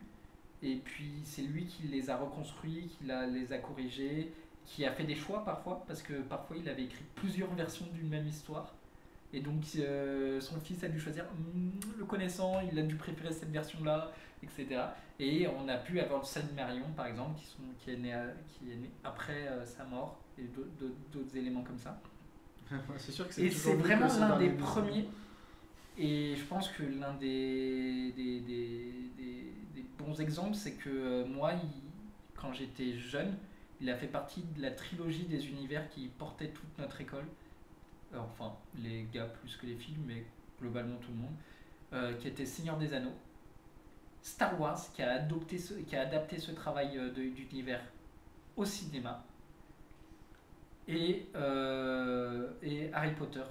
et puis c'est lui qui les a reconstruits, les a corrigés, qui a fait des choix parfois, parce que parfois il avait écrit plusieurs versions d'une même histoire, et donc son fils a dû choisir, le connaissant, il a dû préférer cette version-là, etc. Et on a pu avoir le Silmarillion par exemple, qui est né après sa mort, et d'autres éléments comme ça. C'est sûr que et c'est vraiment l'un des premiers. Et je pense que l'un des bons exemples, c'est que moi, quand j'étais jeune, il a fait partie de la trilogie des univers qui portait toute notre école. Enfin, les gars plus que les filles, mais globalement tout le monde. Qui était Seigneur des Anneaux. Star Wars, qui a adapté ce travail d'univers au cinéma. Et Harry Potter.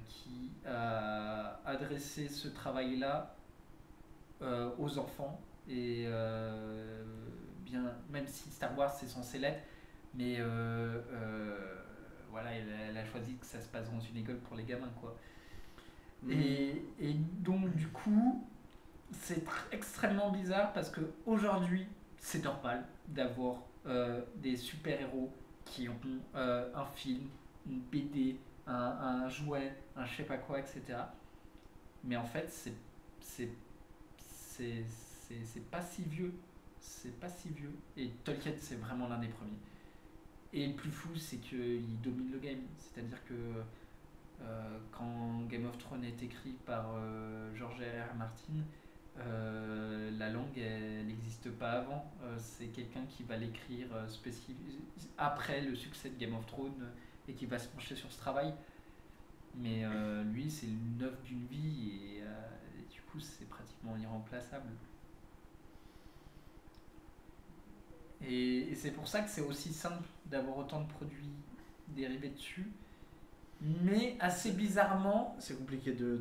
Qui a adressé ce travail-là aux enfants, et bien, même si Star Wars c'est censé l'être, mais voilà, elle a choisi que ça se passe dans une école pour les gamins, quoi. Et donc du coup, c'est extrêmement bizarre parce que aujourd'hui, c'est normal d'avoir des super-héros qui ont un film, une BD, un jouet, un je sais pas quoi, etc. Mais en fait, c'est pas si vieux. C'est pas si vieux. Et Tolkien, c'est vraiment l'un des premiers. Et le plus fou, c'est qu'il domine le game. C'est-à-dire que quand Game of Thrones est écrit par George R.R. Martin, la langue, elle n'existe pas avant. C'est quelqu'un qui va l'écrire après le succès de Game of Thrones, et qui va se pencher sur ce travail. Mais lui, c'est une œuvre d'une vie, et du coup, c'est pratiquement irremplaçable. Et c'est pour ça que c'est aussi simple d'avoir autant de produits dérivés dessus. Mais assez bizarrement... C'est compliqué de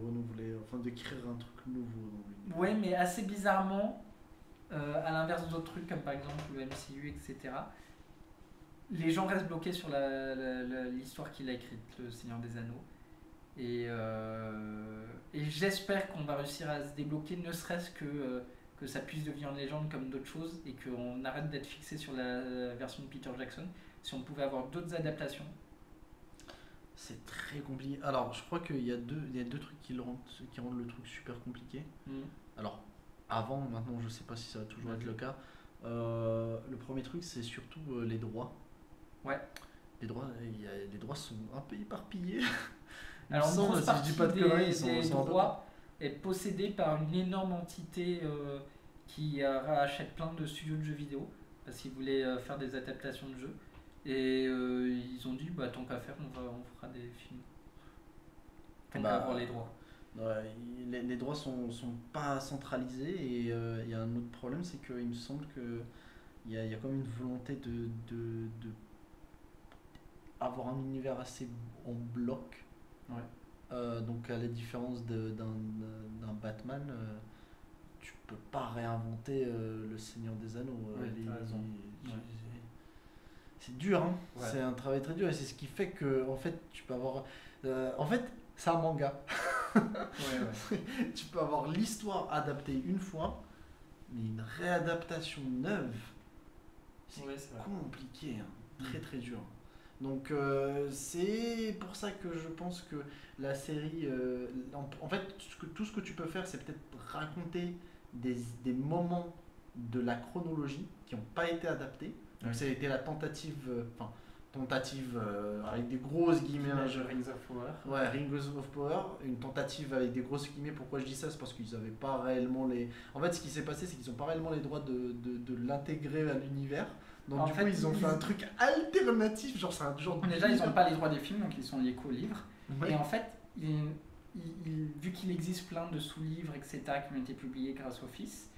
renouveler, enfin d'écrire un truc nouveau. Ouais, mais assez bizarrement, à l'inverse d'autres trucs comme par exemple le MCU, etc., les gens restent bloqués sur l'histoire qu'il a écrite, le Seigneur des Anneaux. Et j'espère qu'on va réussir à se débloquer, ne serait-ce que ça puisse devenir une légende comme d'autres choses, et qu'on arrête d'être fixé sur la version de Peter Jackson. Si on pouvait avoir d'autres adaptations. C'est très compliqué. Alors, je crois qu'il y a deux trucs qui rendent le truc super compliqué. Alors, maintenant, je sais pas si ça va toujours être le cas. Le premier truc, c'est surtout les droits. Ouais. Les droits sont un peu éparpillés. Alors, une grosse partie des droits est possédée par une énorme entité qui rachète plein de studios de jeux vidéo, parce qu'ils voulaient faire des adaptations de jeux. Et ils ont dit, tant qu'à faire, on fera des films. Tant qu'à avoir les droits. Ouais, les droits sont pas centralisés, et il y a un autre problème, c'est qu'il me semble qu'il y a comme une volonté de avoir un univers assez en bloc. Ouais. Donc à la différence d'un Batman, tu peux pas réinventer le Seigneur des Anneaux. Ouais, t'as raison. c'est dur, hein. Ouais. C'est un travail très dur et c'est ce qui fait que en fait tu peux avoir en fait c'est un manga. Tu peux avoir l'histoire adaptée une fois, mais une réadaptation neuve, c'est compliqué, hein. Très très dur. Donc c'est pour ça que je pense que la série, en fait tout ce que tu peux faire c'est peut-être raconter des moments de la chronologie qui n'ont pas été adaptés. Donc ça a été la tentative, avec des grosses guillemets. Rings of Power. Ouais, Rings of Power, une tentative avec des grosses guillemets. Pourquoi je dis ça? C'est parce qu'ils n'avaient pas réellement les. En fait, ce qui s'est passé, c'est qu'ils n'ont pas réellement les droits de l'intégrer à l'univers. Donc, du coup, ils ont fait un truc alternatif. Genre, c'est un genre de. Déjà, ils n'ont pas les droits des films, donc ils sont liés qu'aux livres. Ouais. Et en fait, vu qu'il existe plein de sous-livres, etc., qui ont été publiés grâce au fils,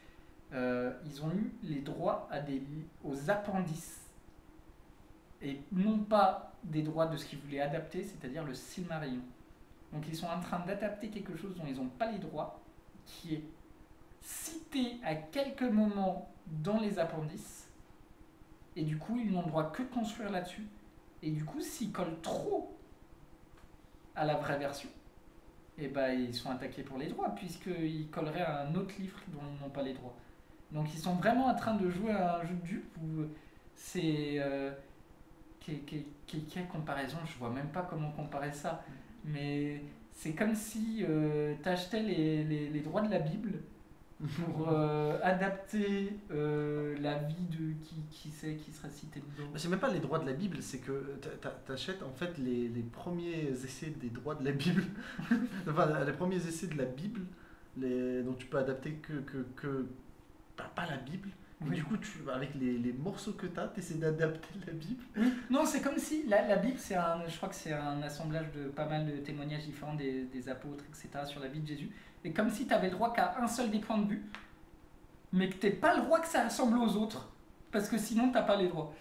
ils ont eu les droits aux appendices. Et non pas des droits de ce qu'ils voulaient adapter, c'est-à-dire le Silmarillion. Donc ils sont en train d'adapter quelque chose dont ils n'ont pas les droits, qui est cité à quelques moments dans les appendices, et du coup ils n'ont le droit que de construire là-dessus. Et du coup, s'ils collent trop à la vraie version, et ils sont attaqués pour les droits, puisqu'ils colleraient à un autre livre dont ils n'ont pas les droits. Donc ils sont vraiment en train de jouer à un jeu de dupes où c'est... quelle comparaison? Je vois même pas comment comparer ça. Mais c'est comme si tu achetais les droits de la Bible pour adapter la vie de qui serait cité dedans. C'est même pas les droits de la Bible, c'est que t'achètes en fait les premiers essais des droits de la Bible, enfin les premiers essais de la Bible, dont tu peux adapter que pas la Bible. Et Oui. du coup, avec les morceaux que tu essaies d'adapter la Bible. Oui. Non, c'est comme si la Bible, je crois que c'est un assemblage de pas mal de témoignages différents des apôtres, etc., sur la vie de Jésus. Et comme si tu avais le droit qu'à un seul des points de vue, mais que tu n'aies pas le droit que ça ressemble aux autres, parce que sinon, tu n'as pas les droits.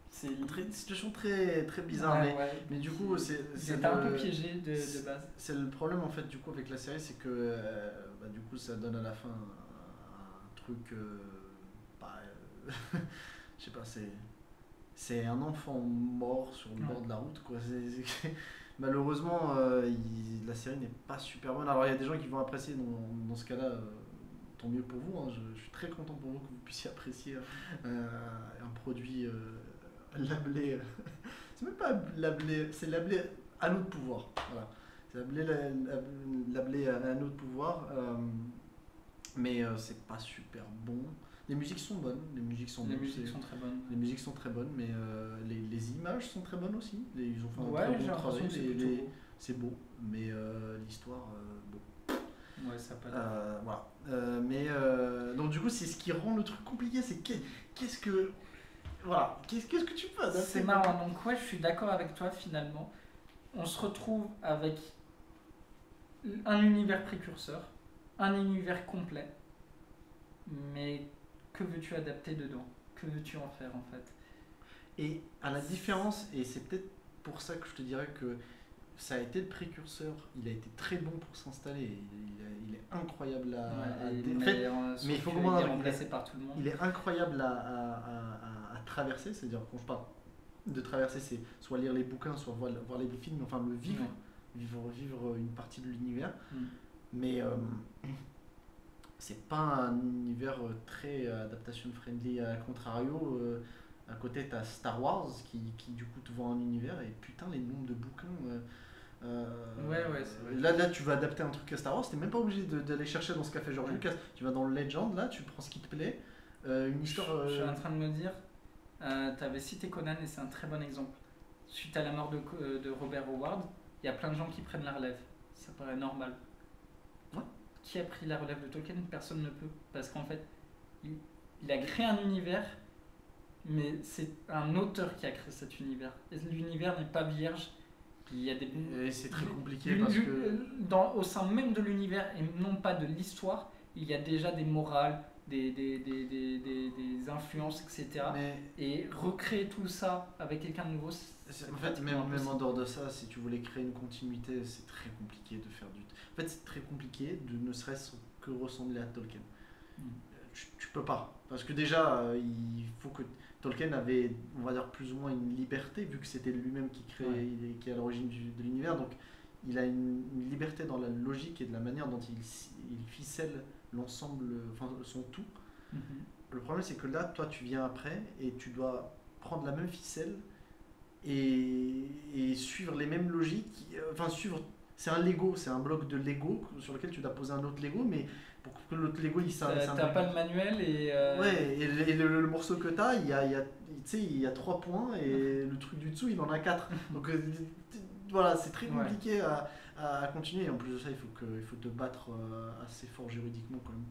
C'est une situation très, très bizarre, mais du coup, c'est un peu piégé de base. C'est le problème, en fait, du coup, avec la série, c'est que du coup, ça donne à la fin un truc... je sais pas, c'est un enfant mort sur le bord de la route, quoi. Malheureusement, la série n'est pas super bonne. Alors il y a des gens qui vont apprécier dans ce cas-là, tant mieux pour vous, hein. Je suis très content pour vous que vous puissiez apprécier un produit labelé. C'est même pas labelé, c'est labelé à nous de pouvoir. Voilà. C'est labelé à nous de pouvoir, mais c'est pas super bon. Les musiques sont bonnes, les musiques sont très bonnes. Les musiques sont très bonnes, mais les images sont très bonnes aussi. Ils ont fait un très j'ai bon travail. C'est beau, mais l'histoire, bon. Ouais, ça pas voilà. Donc du coup, c'est ce qui rend le truc compliqué, c'est qu'est-ce que tu peux adapter? C'est marrant. Donc je suis d'accord avec toi finalement. On se retrouve avec un univers précurseur, un univers complet, mais que veux-tu adapter dedans? Que veux-tu en faire en fait? Et à la différence, et c'est peut-être pour ça que je te dirais que ça a été le précurseur, il a été très bon pour s'installer, il est incroyable mais il faut comprendre, il est remplacé par tout le monde. Il est incroyable à traverser, c'est-à-dire quand je parle de traverser, c'est soit lire les bouquins, soit voir les films, enfin le vivre, vivre une partie de l'univers, mais c'est pas un univers très adaptation friendly. À contrario, à côté t'as Star Wars qui du coup te vend un univers et putain les nombres de bouquins. C'est vrai. Là tu vas adapter un truc à Star Wars, t'es même pas obligé d'aller chercher dans ce qu'a fait George Lucas. Tu vas dans le Legend, là tu prends ce qui te plaît. Une histoire. Je suis en train de me dire, t'avais cité Conan et c'est un très bon exemple. Suite à la mort de Robert Howard, il y a plein de gens qui prennent la relève. Ça paraît normal. Qui a pris la relève de Tolkien? Personne ne peut. Parce qu'en fait, il a créé un univers, mais c'est un auteur qui a créé cet univers. Et l'univers n'est pas vierge. Il y a et c'est très compliqué parce que... au sein même de l'univers, et non pas de l'histoire, il y a déjà des morales, des influences, etc. Et recréer tout ça avec quelqu'un de nouveau, en fait, même en dehors de ça, si tu voulais créer une continuité, c'est très compliqué de faire du... En fait, c'est très compliqué de ne serait-ce que ressembler à Tolkien. tu peux pas. Parce que déjà, il faut que Tolkien avait, on va dire, plus ou moins une liberté, vu que c'était lui-même qui crée, qui est à l'origine de l'univers. Donc, il a une liberté dans la logique et de la manière dont il ficelle l'ensemble, enfin, son tout. Le problème, c'est que là, toi, tu viens après et tu dois prendre la même ficelle et suivre les mêmes logiques. Enfin, suivre. C'est un Lego, c'est un bloc de Lego sur lequel tu dois poser un autre Lego, mais pour que l'autre Lego il T'as pas le manuel et. Ouais, et le morceau que t'as, il y a 3 points et le truc du dessous il en a 4. Donc voilà, c'est très compliqué à continuer. Et en plus de ça, il faut te battre assez fort juridiquement quand même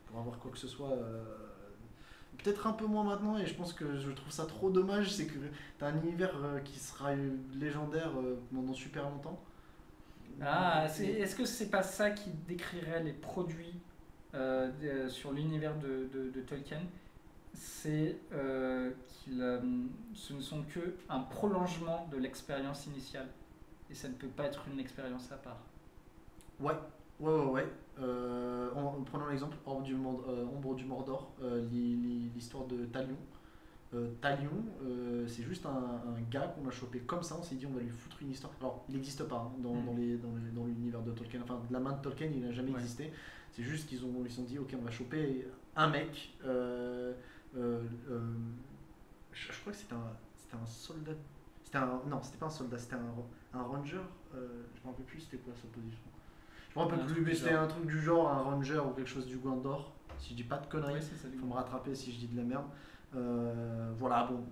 pour avoir quoi que ce soit. Peut-être un peu moins maintenant, et je pense que je trouve ça trop dommage, c'est que t'as un univers qui sera légendaire pendant super longtemps. Est-ce que c'est pas ça qui décrirait les produits sur l'univers de Tolkien? C'est ce ne sont que un prolongement de l'expérience initiale, et ça ne peut pas être une expérience à part. Ouais. Prenons l'exemple Ombre du Mordor, l'histoire de Talion. Talion, c'est juste un gars qu'on a chopé comme ça, on s'est dit on va lui foutre une histoire. Alors, il n'existe pas hein, dans l'univers de Tolkien, enfin de la main de Tolkien, il n'a jamais existé. C'est juste qu'ils se sont dit ok, on va choper un mec. Je crois que c'était un soldat. Non, c'était pas un soldat, c'était un ranger. Je me rappelle plus c'était quoi sa position. Je me rappelle plus, mais c'était un truc du genre, un ranger ou quelque chose du Gondor. Si je dis pas de conneries, il faut me rattraper si je dis de la merde. Voilà, bon,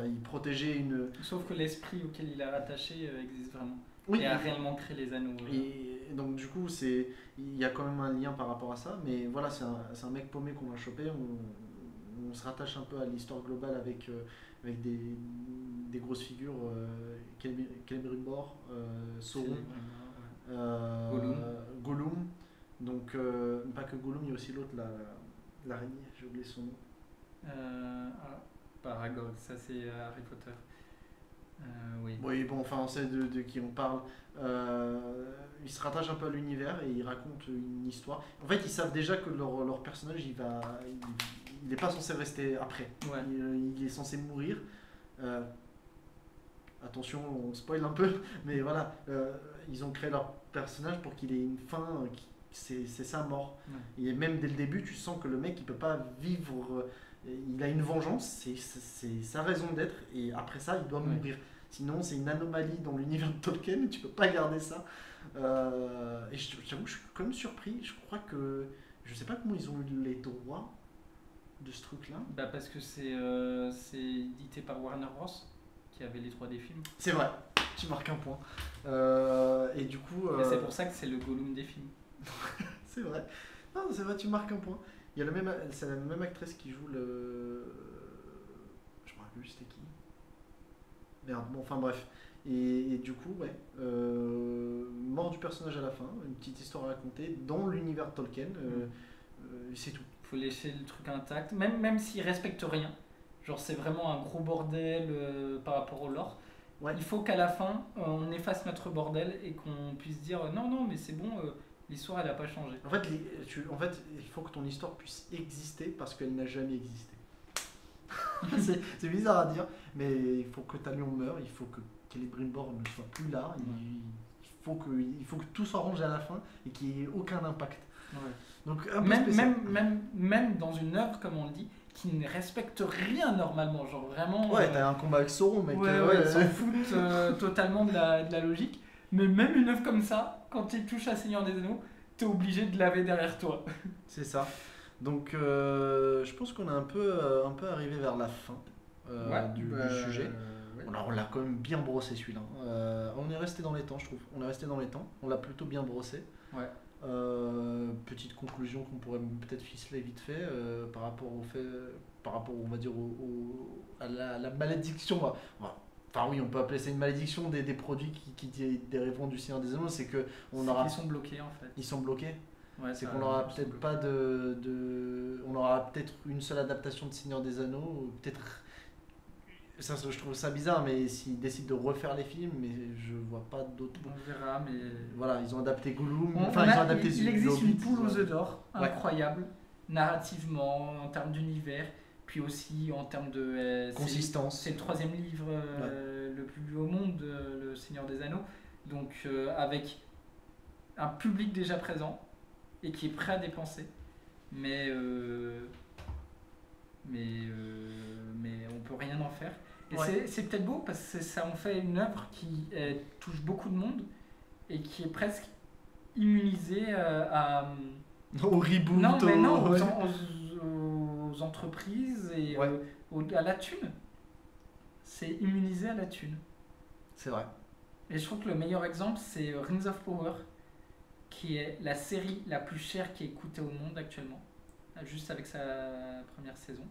il protégeait une. Sauf que l'esprit auquel il est rattaché existe vraiment. Oui, et a réellement créé les anneaux. Et donc, du coup, il y a quand même un lien par rapport à ça. Mais voilà, c'est un mec paumé qu'on a chopé. On se rattache un peu à l'histoire globale avec des grosses figures. Celebrimbor, Sauron, Gollum. Donc, pas que Gollum, il y a aussi l'autre, l'araignée, j'ai oublié son nom. Aragorn, ça c'est Harry Potter. Oui. Oui, bon, enfin, on sait de qui on parle. Ils se rattachent un peu à l'univers et ils racontent une histoire. En fait, ils savent déjà que leur personnage, il n'est pas censé rester après. Ouais. Il est censé mourir. Attention, on spoil un peu, mais voilà, ils ont créé leur personnage pour qu'il ait une fin. C'est sa mort. Ouais. Et même dès le début, tu sens que le mec, il peut pas vivre. Il a une vengeance, c'est sa raison d'être, et après ça, il doit mourir. Sinon, c'est une anomalie dans l'univers de Tolkien, tu peux pas garder ça. Et j'avoue que je suis quand même surpris. Je crois que. Je sais pas comment ils ont eu les droits de ce truc-là. Bah, parce que c'est édité par Warner Bros. Qui avait les droits des films. C'est vrai, tu marques un point. Et du coup. Et c'est pour ça que c'est le Gollum des films. C'est vrai. Non, c'est vrai, tu marques un point. C'est la même actrice qui joue le. Je me rappelle plus c'était qui. Merde, bon, enfin bref. Et du coup, mort du personnage à la fin, une petite histoire à raconter dans l'univers de Tolkien, c'est tout. Faut laisser le truc intact, même s'il respecte rien. Genre, c'est vraiment un gros bordel par rapport au lore. Ouais. Il faut qu'à la fin, on efface notre bordel et qu'on puisse dire non, mais c'est bon. L'histoire, elle n'a pas changé. En fait, il faut que ton histoire puisse exister parce qu'elle n'a jamais existé. c'est bizarre à dire, mais il faut que Talion meure, il faut que Celebrimbor ne soit plus là, il faut que tout s'arrange à la fin et qu'il n'y ait aucun impact. Ouais. Donc, même dans une œuvre, comme on le dit, qui ne respecte rien normalement, genre vraiment. Ouais, t'as un combat avec Sauron, mec. Ils s'en foutent totalement de la logique. Mais même une œuvre comme ça, quand tu touches à Seigneur des Anneaux, t'es obligé de laver derrière toi. C'est ça. Donc je pense qu'on est un peu arrivé vers la fin du sujet. On l'a quand même bien brossé celui-là. On est resté dans les temps, je trouve. On l'a plutôt bien brossé. Ouais. Petite conclusion qu'on pourrait peut-être ficeler vite fait par rapport on va dire à la malédiction. Enfin oui, on peut appeler ça une malédiction des produits qui dériveront du Seigneur des Anneaux, c'est que ils sont bloqués en fait. Ils sont bloqués. Ouais, c'est qu'on aura peut-être pas on aura peut-être une seule adaptation de Seigneur des Anneaux, ou peut-être. Ça, je trouve ça bizarre, mais s'ils décident de refaire les films, mais je vois pas d'autres. On verra, mais. Voilà, ils ont adapté Gollum. Il existe une poule aux œufs d'or, incroyable. narrativement, en termes d'univers, puis aussi en termes de consistance. C'est le 3e livre le plus lu au monde, Le Seigneur des Anneaux. Donc avec un public déjà présent et qui est prêt à dépenser. Mais on peut rien en faire. Et c'est peut-être beau parce que ça en fait une œuvre qui touche beaucoup de monde et qui est presque immunisée au reboot. Non, mais non, aux entreprises et à la thune. C'est immunisé à la thune. C'est vrai. Et je trouve que le meilleur exemple, c'est Rings of Power, qui est la série la plus chère qui est écoutée au monde actuellement, juste avec sa première saison.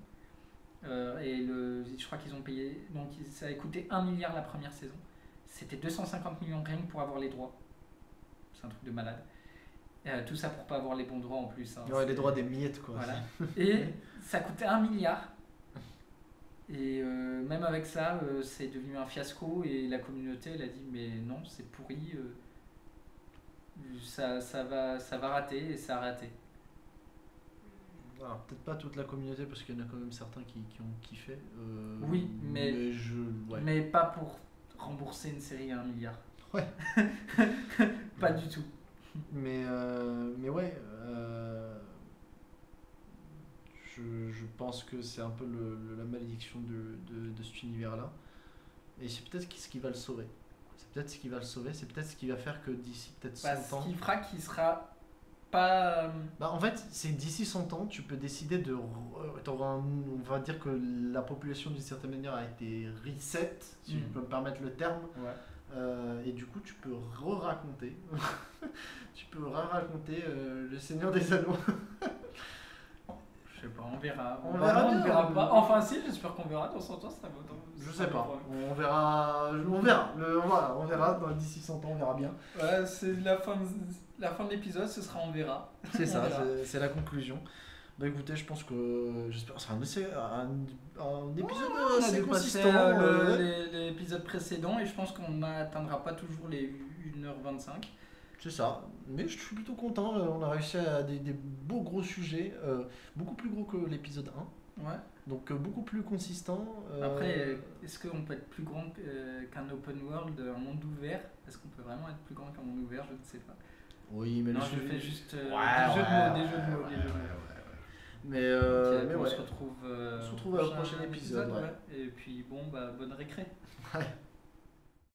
Je crois qu'ils ont payé, donc ça a coûté 1 milliard la première saison. C'était 250 millions rien que pour avoir les droits. C'est un truc de malade. Tout ça pour pas avoir les bons droits en plus. Hein. Les droits des miettes quoi. Voilà. Et ça coûtait 1 milliard. Et même avec ça, c'est devenu un fiasco et la communauté elle a dit mais non c'est pourri, ça va rater et ça a raté. Alors peut-être pas toute la communauté parce qu'il y en a quand même certains qui ont kiffé. Oui mais pas pour rembourser une série à 1 milliard. Ouais. Pas du tout. Mais ouais. Je pense que c'est un peu la malédiction de cet univers-là. Et c'est peut-être ce qui va le sauver. C'est peut-être ce qui va faire que d'ici peut-être 100 ans... Ce qui fera qu'il sera pas... en fait, c'est d'ici 100 ans, tu peux décider on va dire que la population d'une certaine manière a été reset, si je peux me permettre le terme. Ouais. Et du coup, tu peux raconter Le Seigneur des Anneaux. Je sais pas, on verra. On verra pas. Enfin si, j'espère qu'on verra dans 100 ans, ça va. Je sais pas. On verra dans d'ici 100 ans, on verra bien. Ouais, c'est la fin de l'épisode, ce sera on verra. C'est ça, c'est la conclusion. Bah écoutez, je pense que j'espère que ce sera un épisode assez consistant. L'épisode précédent et je pense qu'on n'atteindra pas toujours les 1h25. C'est ça, mais je suis plutôt content, on a réussi à des beaux gros sujets, beaucoup plus gros que l'épisode 1. Ouais. Donc beaucoup plus consistant. Après, est-ce qu'on peut être plus grand qu'un open world, un monde ouvert? Est-ce qu'on peut vraiment être plus grand qu'un monde ouvert? Je ne sais pas. Oui, mais non, je fais juste des jeux de mots. Mais on se retrouve au prochain épisode. Ouais. Et puis bon, bonne récré. Ouais.